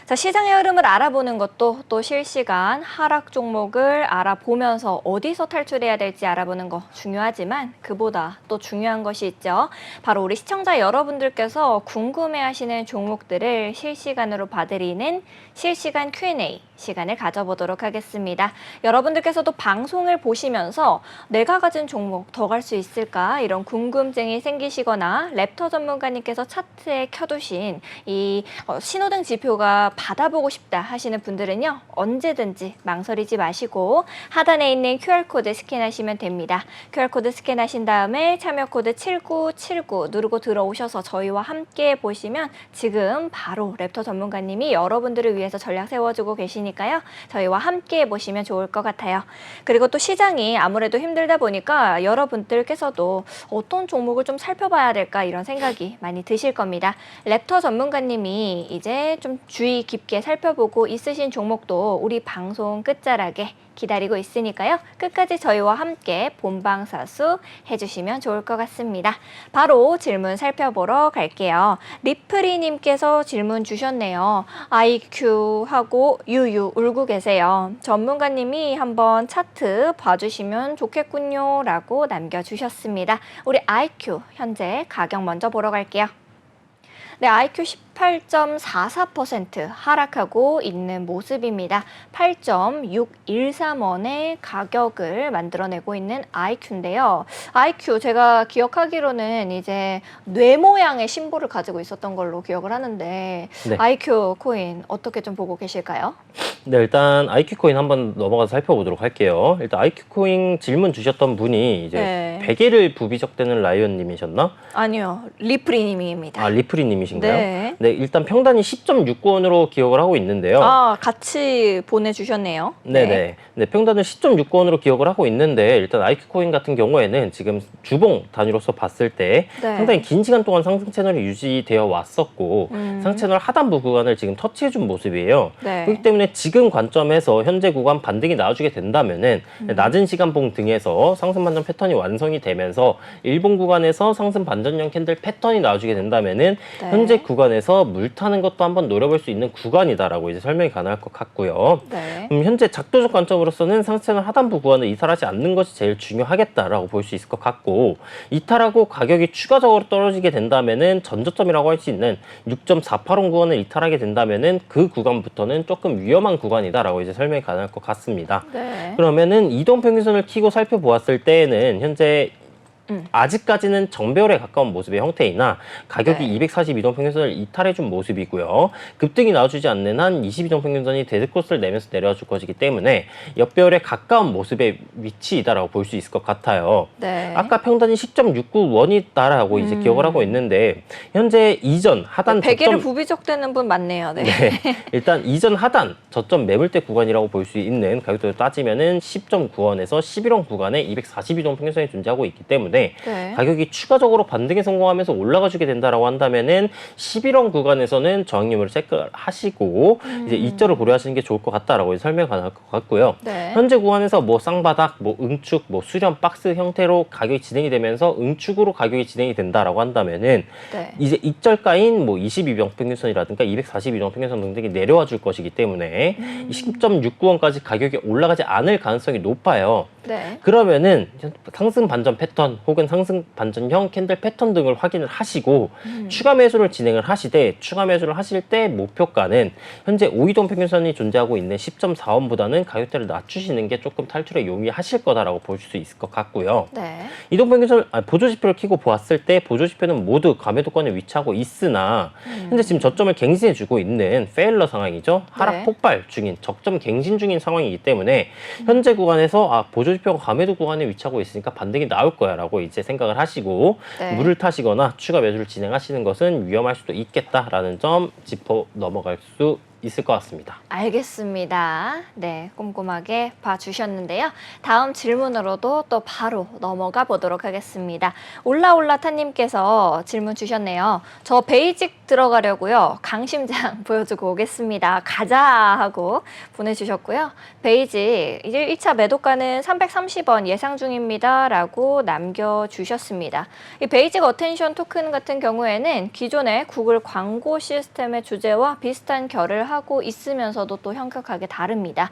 자, 시장의 흐름을 알아보는 것도 또 실시간 하락 종목을 알아보면서 어디서 탈출해야 될지 알아보는 거 중요하지만 그보다 또 중요한 것이 있죠. 바로 우리 시청자 여러분들께서 궁금해하시는 종목들을 실시간으로 봐드리는 실시간 Q&A 시간을 가져보도록 하겠습니다. 여러분들께서도 방송을 보시면서 내가 가진 종목 더 갈 수 있을까? 이런 궁금증이 생기시거나 랩터 전문가님께서 차트에 켜두신 이 신호등 지표가 받아보고 싶다 하시는 분들은요. 언제든지 망설이지 마시고 하단에 있는 QR코드 스캔하시면 됩니다. QR코드 스캔하신 다음에 참여코드 7979 누르고 들어오셔서 저희와 함께 보시면 지금 바로 랩터 전문가님이 여러분들을 위해서 전략 세워주고 계시니까요. 저희와 함께 보시면 좋을 것 같아요. 그리고 또 시장이 아무래도 힘들다 보니까 여러분들께서도 어떤 종목을 좀 살펴봐야 될까 이런 생각이 많이 드실 겁니다. 랩터 전문가님이 이제 좀 주의 깊게 살펴보고 있으신 종목도 우리 방송 끝자락에 기다리고 있으니까요. 끝까지 저희와 함께 본방사수 해주시면 좋을 것 같습니다. 바로 질문 살펴보러 갈게요. 리프리님께서 질문 주셨네요. IQ하고 유유 울고 계세요. 전문가님이 한번 차트 봐주시면 좋겠군요 라고 남겨주셨습니다. 우리 IQ 현재 가격 먼저 보러 갈게요. 네, IQ 18.44% 하락하고 있는 모습입니다. 8.613원의 가격을 만들어내고 있는 IQ인데요. IQ 제가 기억하기로는 이제 뇌 모양의 심볼을 가지고 있었던 걸로 기억을 하는데 네. IQ 코인 어떻게 좀 보고 계실까요? 네, 일단 IQ 코인 한번 넘어가서 살펴보도록 할게요. 일단 IQ 코인 질문 주셨던 분이 이제 네. 베개를 부비적대는 라이언님이셨나? 아니요, 리프리님입니다. 아, 리프리님이신가요? 네. 네, 일단 평단이 10.69원으로 기억을 하고 있는데요. 아, 같이 보내주셨네요. 네네. 네, 평단을 10.69원으로 기억을 하고 있는데 일단 IQ 코인 같은 경우에는 지금 주봉 단위로서 봤을 때 네. 상당히 긴 시간 동안 상승 채널이 유지되어 왔었고 상승 채널 하단부 구간을 지금 터치해준 모습이에요. 네. 그렇기 때문에 지금 관점에서 현재 구간 반등이 나와주게 된다면은 낮은 시간봉 등에서 상승 반전 패턴이 완성이 되면서 일봉 구간에서 상승 반전형 캔들 패턴이 나와주게 된다면은 네. 현재 구간에서 물 타는 것도 한번 노려볼 수 있는 구간이다라고 이제 설명이 가능할 것 같고요. 네. 현재 작도적 관점으로서는 상승 채널 하단부 구간을 이탈하지 않는 것이 제일 중요하겠다라고 볼 수 있을 것 같고, 이탈하고 가격이 추가적으로 떨어지게 된다면은 전저점이라고 할 수 있는 6.480 구간을 이탈하게 된다면은 그 구간부터는 조금 위험한 구간이다라고 이제 설명이 가능할 것 같습니다. 네. 그러면은 이동 평균선을 키고 살펴보았을 때에는 현재 아직까지는 정배열에 가까운 모습의 형태이나 가격이 네. 242동 평균선을 이탈해준 모습이고요. 급등이 나와주지 않는 한 22동 평균선이 데드코스를 내면서 내려줄 것이기 때문에 옆배열에 가까운 모습의 위치이다라고 볼 수 있을 것 같아요. 네. 아까 평단이 10.69원이다라고 이제 기억을 하고 있는데 현재 이전 하단 베개를 저점 부비적대는 분 맞네요. 네. 네, 일단 이전 하단 저점 매물대 구간이라고 볼 수 있는 가격대로 따지면은 10.9원에서 11원 구간에 242동 평균선이 존재하고 있기 때문에 네. 가격이 추가적으로 반등에 성공하면서 올라가주게 된다라고 한다면은 11원 구간에서는 저항률을 체크하시고 이제 이점을 고려하시는 게 좋을 것 같다라고 설명 가능할 것 같고요. 네. 현재 구간에서 뭐 쌍바닥, 뭐 응축, 뭐 수렴 박스 형태로 가격이 진행이 되면서 응축으로 가격이 진행이 된다라고 한다면은 네. 이제 익절가인 뭐 22동 평균선이라든가 242동 평균선 등등이 내려와 줄 것이기 때문에 10.69원까지 가격이 올라가지 않을 가능성이 높아요. 네. 그러면은 상승 반전 패턴 혹은 상승 반전형 캔들 패턴 등을 확인을 하시고 추가 매수를 진행을 하시되, 추가 매수를 하실 때 목표가는 현재 5移동 평균선이 존재하고 있는 10.4원보다는 가격대를 낮추시는 게 조금 탈출에 용이하실 거다라고 볼 수 있을 것 같고요. 네. 이동 평균선 보조지표를 켜고 보았을 때 보조지표는 모두 과매도권에 위치하고 있으나 현재 지금 저점을 갱신해주고 있는 페일러 상황이죠. 하락 네. 폭발 중인, 적점 갱신 중인 상황이기 때문에 현재 구간에서 보조지표가 과매도 구간에 위치하고 있으니까 반등이 나올 거야 라고 이제 생각을 하시고 네. 물을 타시거나 추가 매수를 진행하시는 것은 위험할 수도 있겠다라는 점 짚어 넘어갈 수 있을 것 같습니다. 알겠습니다. 네, 꼼꼼하게 봐주셨는데요. 다음 질문으로도 또 바로 넘어가 보도록 하겠습니다. 올라올라타님께서 질문 주셨네요. 저 베이직 들어가려고요. 강심장 보여주고 오겠습니다. 가자 하고 보내주셨고요. 베이직 이제 1차 매도가는 330원 예상 중입니다. 라고 남겨주셨습니다. 이 베이직 어텐션 토큰 같은 경우에는 기존의 구글 광고 시스템의 주제와 비슷한 결을 하고 있으면서도 또 현격하게 다릅니다.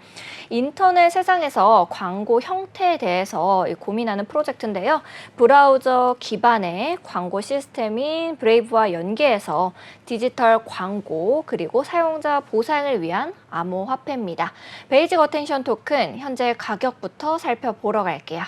인터넷 세상에서 광고 형태에 대해서 고민하는 프로젝트인데요. 브라우저 기반의 광고 시스템인 브레이브와 연계해서 디지털 광고 그리고 사용자 보상을 위한 암호화폐입니다. 베이직 어텐션 토큰 현재 가격부터 살펴보러 갈게요.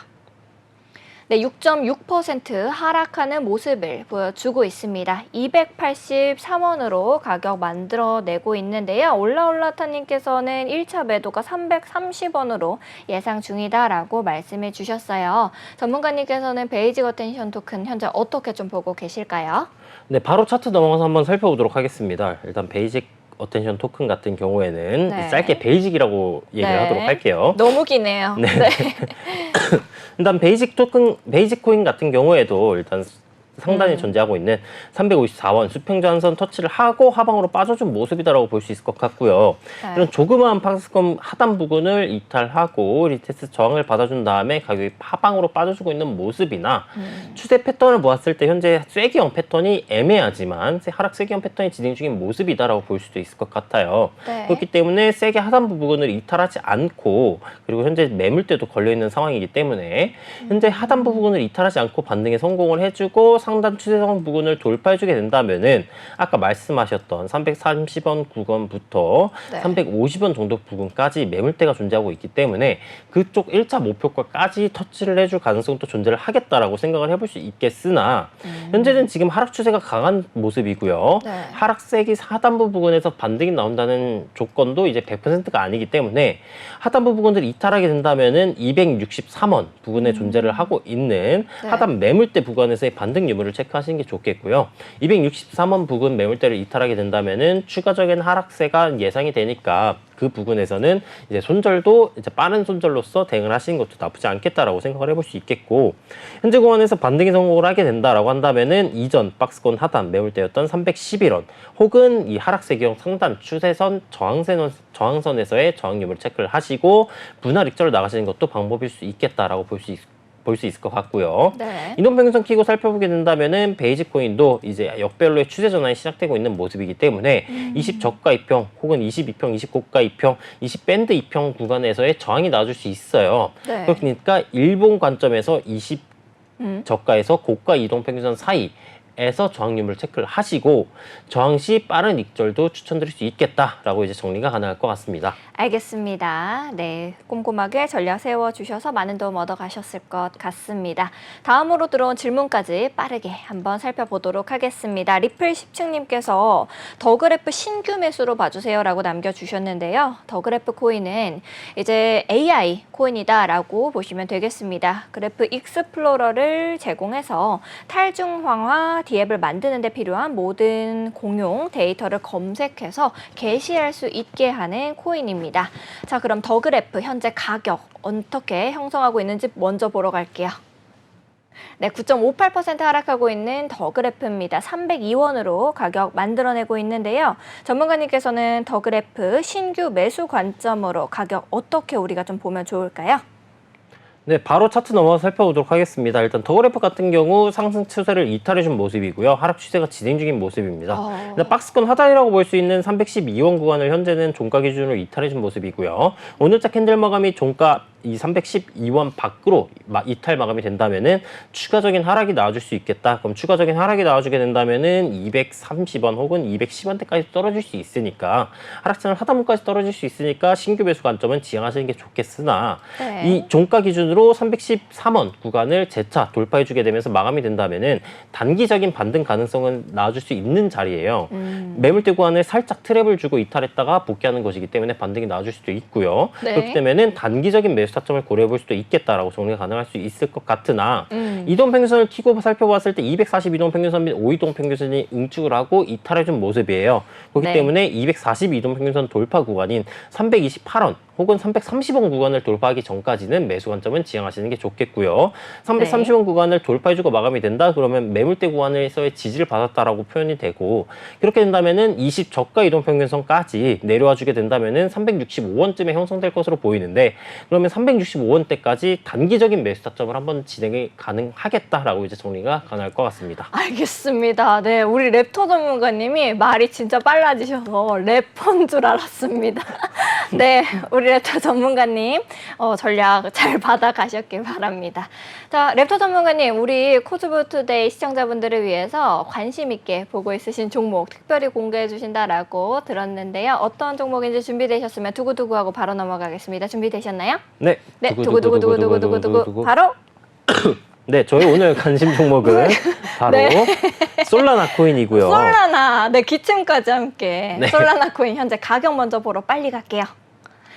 네, 6.6% 하락하는 모습을 보여주고 있습니다. 283원으로 가격 만들어내고 있는데요. 올라올라타님께서는 1차 매도가 330원으로 예상 중이다라고 말씀해 주셨어요. 전문가님께서는 베이직 어텐션 토큰 현재 어떻게 좀 보고 계실까요? 네, 바로 차트 넘어가서 한번 살펴보도록 하겠습니다. 일단 베이직 어텐션 토큰 같은 경우에는 네. 짧게 베이직이라고 얘기를 하도록 할게요. 너무 기네요. 네. 일단 베이직 코인 같은 경우에도 일단 상단에 존재하고 있는 354원 수평전선 터치를 하고 하방으로 빠져준 모습이다라고 볼 수 있을 것 같고요. 네. 이런 조그마한 박스권 하단 부분을 이탈하고 리테스트 저항을 받아준 다음에 가격이 하방으로 빠져주고 있는 모습이나 추세 패턴을 보았을 때 현재 쐐기형 패턴이 애매하지만 하락 쐐기형 패턴이 진행 중인 모습이다라고 볼 수도 있을 것 같아요. 네. 그렇기 때문에 세게 하단 부분을 이탈하지 않고 그리고 현재 매물대도 걸려있는 상황이기 때문에 현재 하단 부분을 이탈하지 않고 반등에 성공을 해주고 상단 추세선 부분을 돌파해주게 된다면은 아까 말씀하셨던 330원 구간부터 네. 350원 정도 부분까지 매물대가 존재하고 있기 때문에 그쪽 1차 목표가까지 터치를 해줄 가능성도 존재를 하겠다라고 생각을 해볼 수 있겠으나 현재는 지금 하락 추세가 강한 모습이고요. 네. 하락 세기 하단부 부분에서 반등이 나온다는 조건도 이제 100%가 아니기 때문에 하단부 부분을 이탈하게 된다면은 263원 부분에 존재를 하고 있는 네. 하단 매물대 구간에서의 반등 유무를 체크하시는 게 좋겠고요. 263원 부근 매물대를 이탈하게 된다면은 추가적인 하락세가 예상이 되니까 그 부분에서는 이제 손절도 이제 빠른 손절로서 대응을 하시는 것도 나쁘지 않겠다라고 생각을 해볼 수 있겠고, 현재 구간에서 반등이 성공을 하게 된다라고 한다면은 이전 박스권 하단 매물대였던 311원 혹은 이 하락세기형 상단 추세선 저항선에서의 저항 유무를 체크를 하시고 분할 익절을 나가시는 것도 방법일 수 있겠다라고 볼 수 있을 것 같고요. 네. 이동평균선 키고 살펴보게 된다면은 베이직 코인도 이제 역별로의 추세 전환이 시작되고 있는 모습이기 때문에 20 저가 이평 혹은 22평, 29가 이평, 20밴드 이평 구간에서의 저항이 나와줄 수 있어요. 네. 그러니까 일본 관점에서 20 저가에서 고가 이동평균선 사이에서 저항 유무를 체크를 하시고 저항 시 빠른 익절도 추천드릴 수 있겠다라고 이제 정리가 가능할 것 같습니다. 알겠습니다. 네, 꼼꼼하게 전략 세워주셔서 많은 도움 얻어가셨을 것 같습니다. 다음으로 들어온 질문까지 빠르게 한번 살펴보도록 하겠습니다. 리플 10층님께서 더그래프 신규 매수로 봐주세요라고 남겨주셨는데요. 더그래프 코인은 이제 AI 코인이다라고 보시면 되겠습니다. 그래프 익스플로러를 제공해서 탈중앙화 디앱을 만드는 데 필요한 모든 공용 데이터를 검색해서 게시할 수 있게 하는 코인입니다. 자, 그럼 더그래프 현재 가격 어떻게 형성하고 있는지 먼저 보러 갈게요. 네, 9.58% 하락하고 있는 더그래프입니다. 302원으로 가격 만들어내고 있는데요. 전문가님께서는 더그래프 신규 매수 관점으로 가격 어떻게 우리가 좀 보면 좋을까요? 네, 바로 차트 넘어서 살펴보도록 하겠습니다. 일단 더그래프 같은 경우 상승 추세를 이탈해준 모습이고요. 하락 추세가 진행 중인 모습입니다. 일단 박스권 하단이라고 볼 수 있는 312원 구간을 현재는 종가 기준으로 이탈해준 모습이고요. 오늘자 캔들 마감이 종가 이 312원 밖으로 이탈 마감이 된다면은 추가적인 하락이 나와줄 수 있겠다. 그럼 추가적인 하락이 나와주게 된다면은 230원 혹은 210원대까지 떨어질 수 있으니까 하락장을 하단부까지 떨어질 수 있으니까 신규 매수 관점은 지향하시는 게 좋겠으나 네. 이 종가 기준으로 313원 구간을 재차 돌파해주게 되면서 마감이 된다면은 단기적인 반등 가능성은 나와줄 수 있는 자리예요. 매물대 구간을 살짝 트랩을 주고 이탈했다가 복귀하는 것이기 때문에 반등이 나와줄 수도 있고요. 네. 그렇기 때문에 단기적인 매수 타점을 고려해 볼 수도 있겠다라고 정리가 가능할 수 있을 것 같으나 이동평균선을 키고 살펴봤을 때 242동 평균선 및 5이동 평균선이 응축을 하고 이탈해준 모습이에요. 그렇기 네. 때문에 242이동 평균선 돌파 구간인 328원 혹은 330원 구간을 돌파하기 전까지는 매수 관점은 지향하시는 게 좋겠고요. 330원 구간을 돌파해주고 마감이 된다 그러면 매물대 구간에서의 지지를 받았다라고 표현이 되고, 그렇게 된다면은 20 저가 이동평균선까지 내려와주게 된다면은 365원쯤에 형성될 것으로 보이는데, 그러면 365원대까지 단기적인 매수 타점을 한번 진행이 가능하겠다라고 이제 정리가 가능할 것 같습니다. 알겠습니다. 네, 우리 랩터 전문가님이 말이 진짜 빨라지셔서 래퍼인 줄 알았습니다. 네, 우리 랩터 전문가님 전략 잘 받아가셨길 바랍니다. 자, 랩터 전문가님, 우리 코즈부투데이 시청자분들을 위해서 관심 있게 보고 있으신 종목 특별히 공개해 주신다라고 들었는데요. 어떤 종목인지 준비되셨으면 두구두구하고 바로 넘어가겠습니다. 준비되셨나요? 네, 네, 두구두구두구두구두구 바로 네, 저희 오늘 관심 종목은 바로 네. 솔라나 코인이고요. 솔라나, 네, 기침까지 함께. 네. 솔라나 코인 현재 가격 먼저 보러 빨리 갈게요.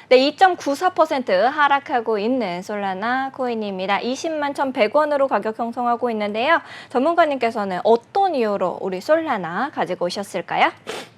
네, 2.94% 하락하고 있는 솔라나 코인입니다. 20만 1,100원으로 가격 형성하고 있는데요. 전문가님께서는 어떤 이유로 우리 솔라나 가지고 오셨을까요?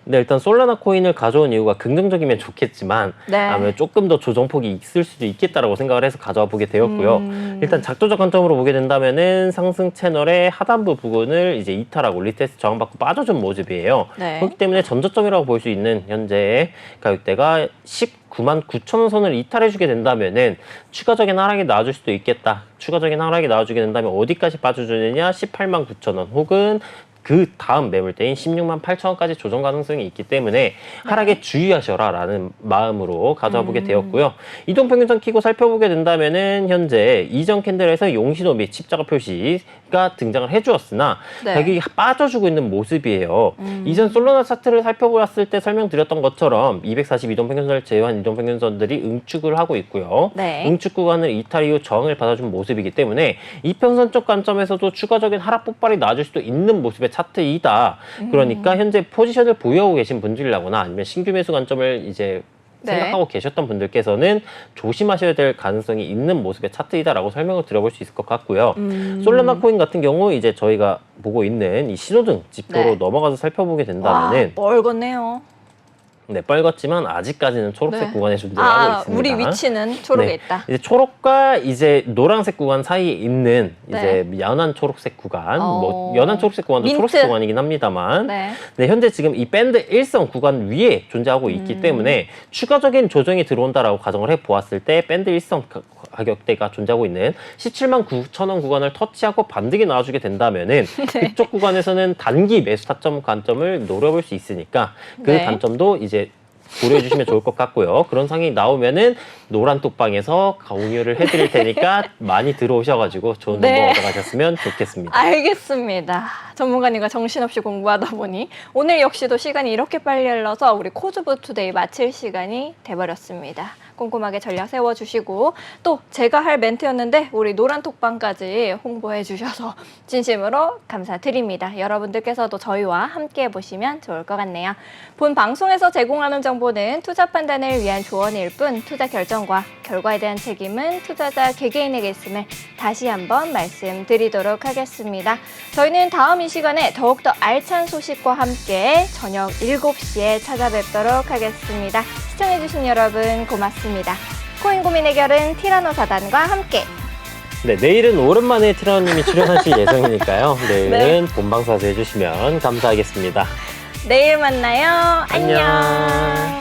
네, 일단 솔라나 코인을 가져온 이유가 긍정적이면 좋겠지만 네. 아무래도 조금 더 조정폭이 있을 수도 있겠다라고 생각을 해서 가져와 보게 되었고요. 일단 작도적 관점으로 보게 된다면은 상승 채널의 하단부 부분을 이제 이탈하고 리테스트 저항받고 빠져준 모습이에요. 네. 그렇기 때문에 전저점이라고 볼 수 있는 현재의 가격대가 19만 9천 원 선을 이탈해주게 된다면은 추가적인 하락이 나와줄 수도 있겠다. 추가적인 하락이 나와주게 된다면 어디까지 빠져주느냐? 18만 9천 원 혹은 그 다음 매물대인 16만 8천 원까지 조정 가능성이 있기 때문에 하락에 주의하셔라라는 마음으로 가져와 보게 되었고요. 이동평균선 키고 살펴보게 된다면은 현재 이전 캔들에서 용신호 및 십자가 표시가 등장을 해주었으나 네. 가격이 빠져주고 있는 모습이에요. 이전 솔라나 차트를 살펴보았을 때 설명드렸던 것처럼 240 이동평균선을 제외한 이동평균선들이 응축을 하고 있고요. 네. 응축 구간을 이탈 이후 저항을 받아준 모습이기 때문에 이평선적 관점에서도 추가적인 하락 폭발이 나와줄 수도 있는 모습의 차트이다. 그러니까 현재 포지션을 보유하고 계신 분들이라거나 아니면 신규 매수 관점을 이제 네. 생각하고 계셨던 분들께서는 조심하셔야 될 가능성이 있는 모습의 차트이다라고 설명을 드려볼 수 있을 것 같고요. 솔라나 코인 같은 경우 이제 저희가 보고 있는 이 신호등 지표로 네. 넘어가서 살펴보게 된다면은 멀겠네요. 네, 빨갛지만 아직까지는 초록색 네. 구간에 존재하고 있습니다. 우리 위치는 초록에 네. 있다. 이제 초록과 이제 노란색 구간 사이에 있는 이제 네. 연한 초록색 구간, 뭐 연한 초록색 구간도 민트. 초록색 구간이긴 합니다만, 네. 네, 현재 지금 이 밴드 1선 구간 위에 존재하고 있기 때문에 추가적인 조정이 들어온다라고 가정을 해 보았을 때 밴드 1선 가격대가 존재하고 있는 17만 9천 원 구간을 터치하고 반등이 나와주게 된다면은 네. 그쪽 구간에서는 단기 매수 타점 관점을 노려볼 수 있으니까 그 네. 관점도 이제 고려해 주시면 좋을 것 같고요. 그런 상황이 나오면은 노란 톡방에서 공유를 해드릴 테니까 많이 들어오셔가지고 좋은 정보 네. 얻어가셨으면 좋겠습니다. 알겠습니다. 전문가님과 정신없이 공부하다 보니 오늘 역시도 시간이 이렇게 빨리 흘러서 우리 코즈부투데이 마칠 시간이 돼버렸습니다. 꼼꼼하게 전략 세워주시고 또 제가 할 멘트였는데 우리 노란 톡방까지 홍보해 주셔서 진심으로 감사드립니다. 여러분들께서도 저희와 함께 보시면 좋을 것 같네요. 본 방송에서 제공하는 정보는 투자 판단을 위한 조언일 뿐 투자 결정과 결과에 대한 책임은 투자자 개개인에게 있음을 다시 한번 말씀드리도록 하겠습니다. 저희는 다음 이 시간에 더욱더 알찬 소식과 함께 저녁 7시에 찾아뵙도록 하겠습니다. 시청해주신 여러분 고맙습니다. 코인 고민 해결은 티라노 사단과 함께. 네, 내일은 오랜만에 티라노님이 출연하실 예정이니까요. 내일은 본방사수 해주시면 감사하겠습니다. 내일 만나요. 안녕. 안녕.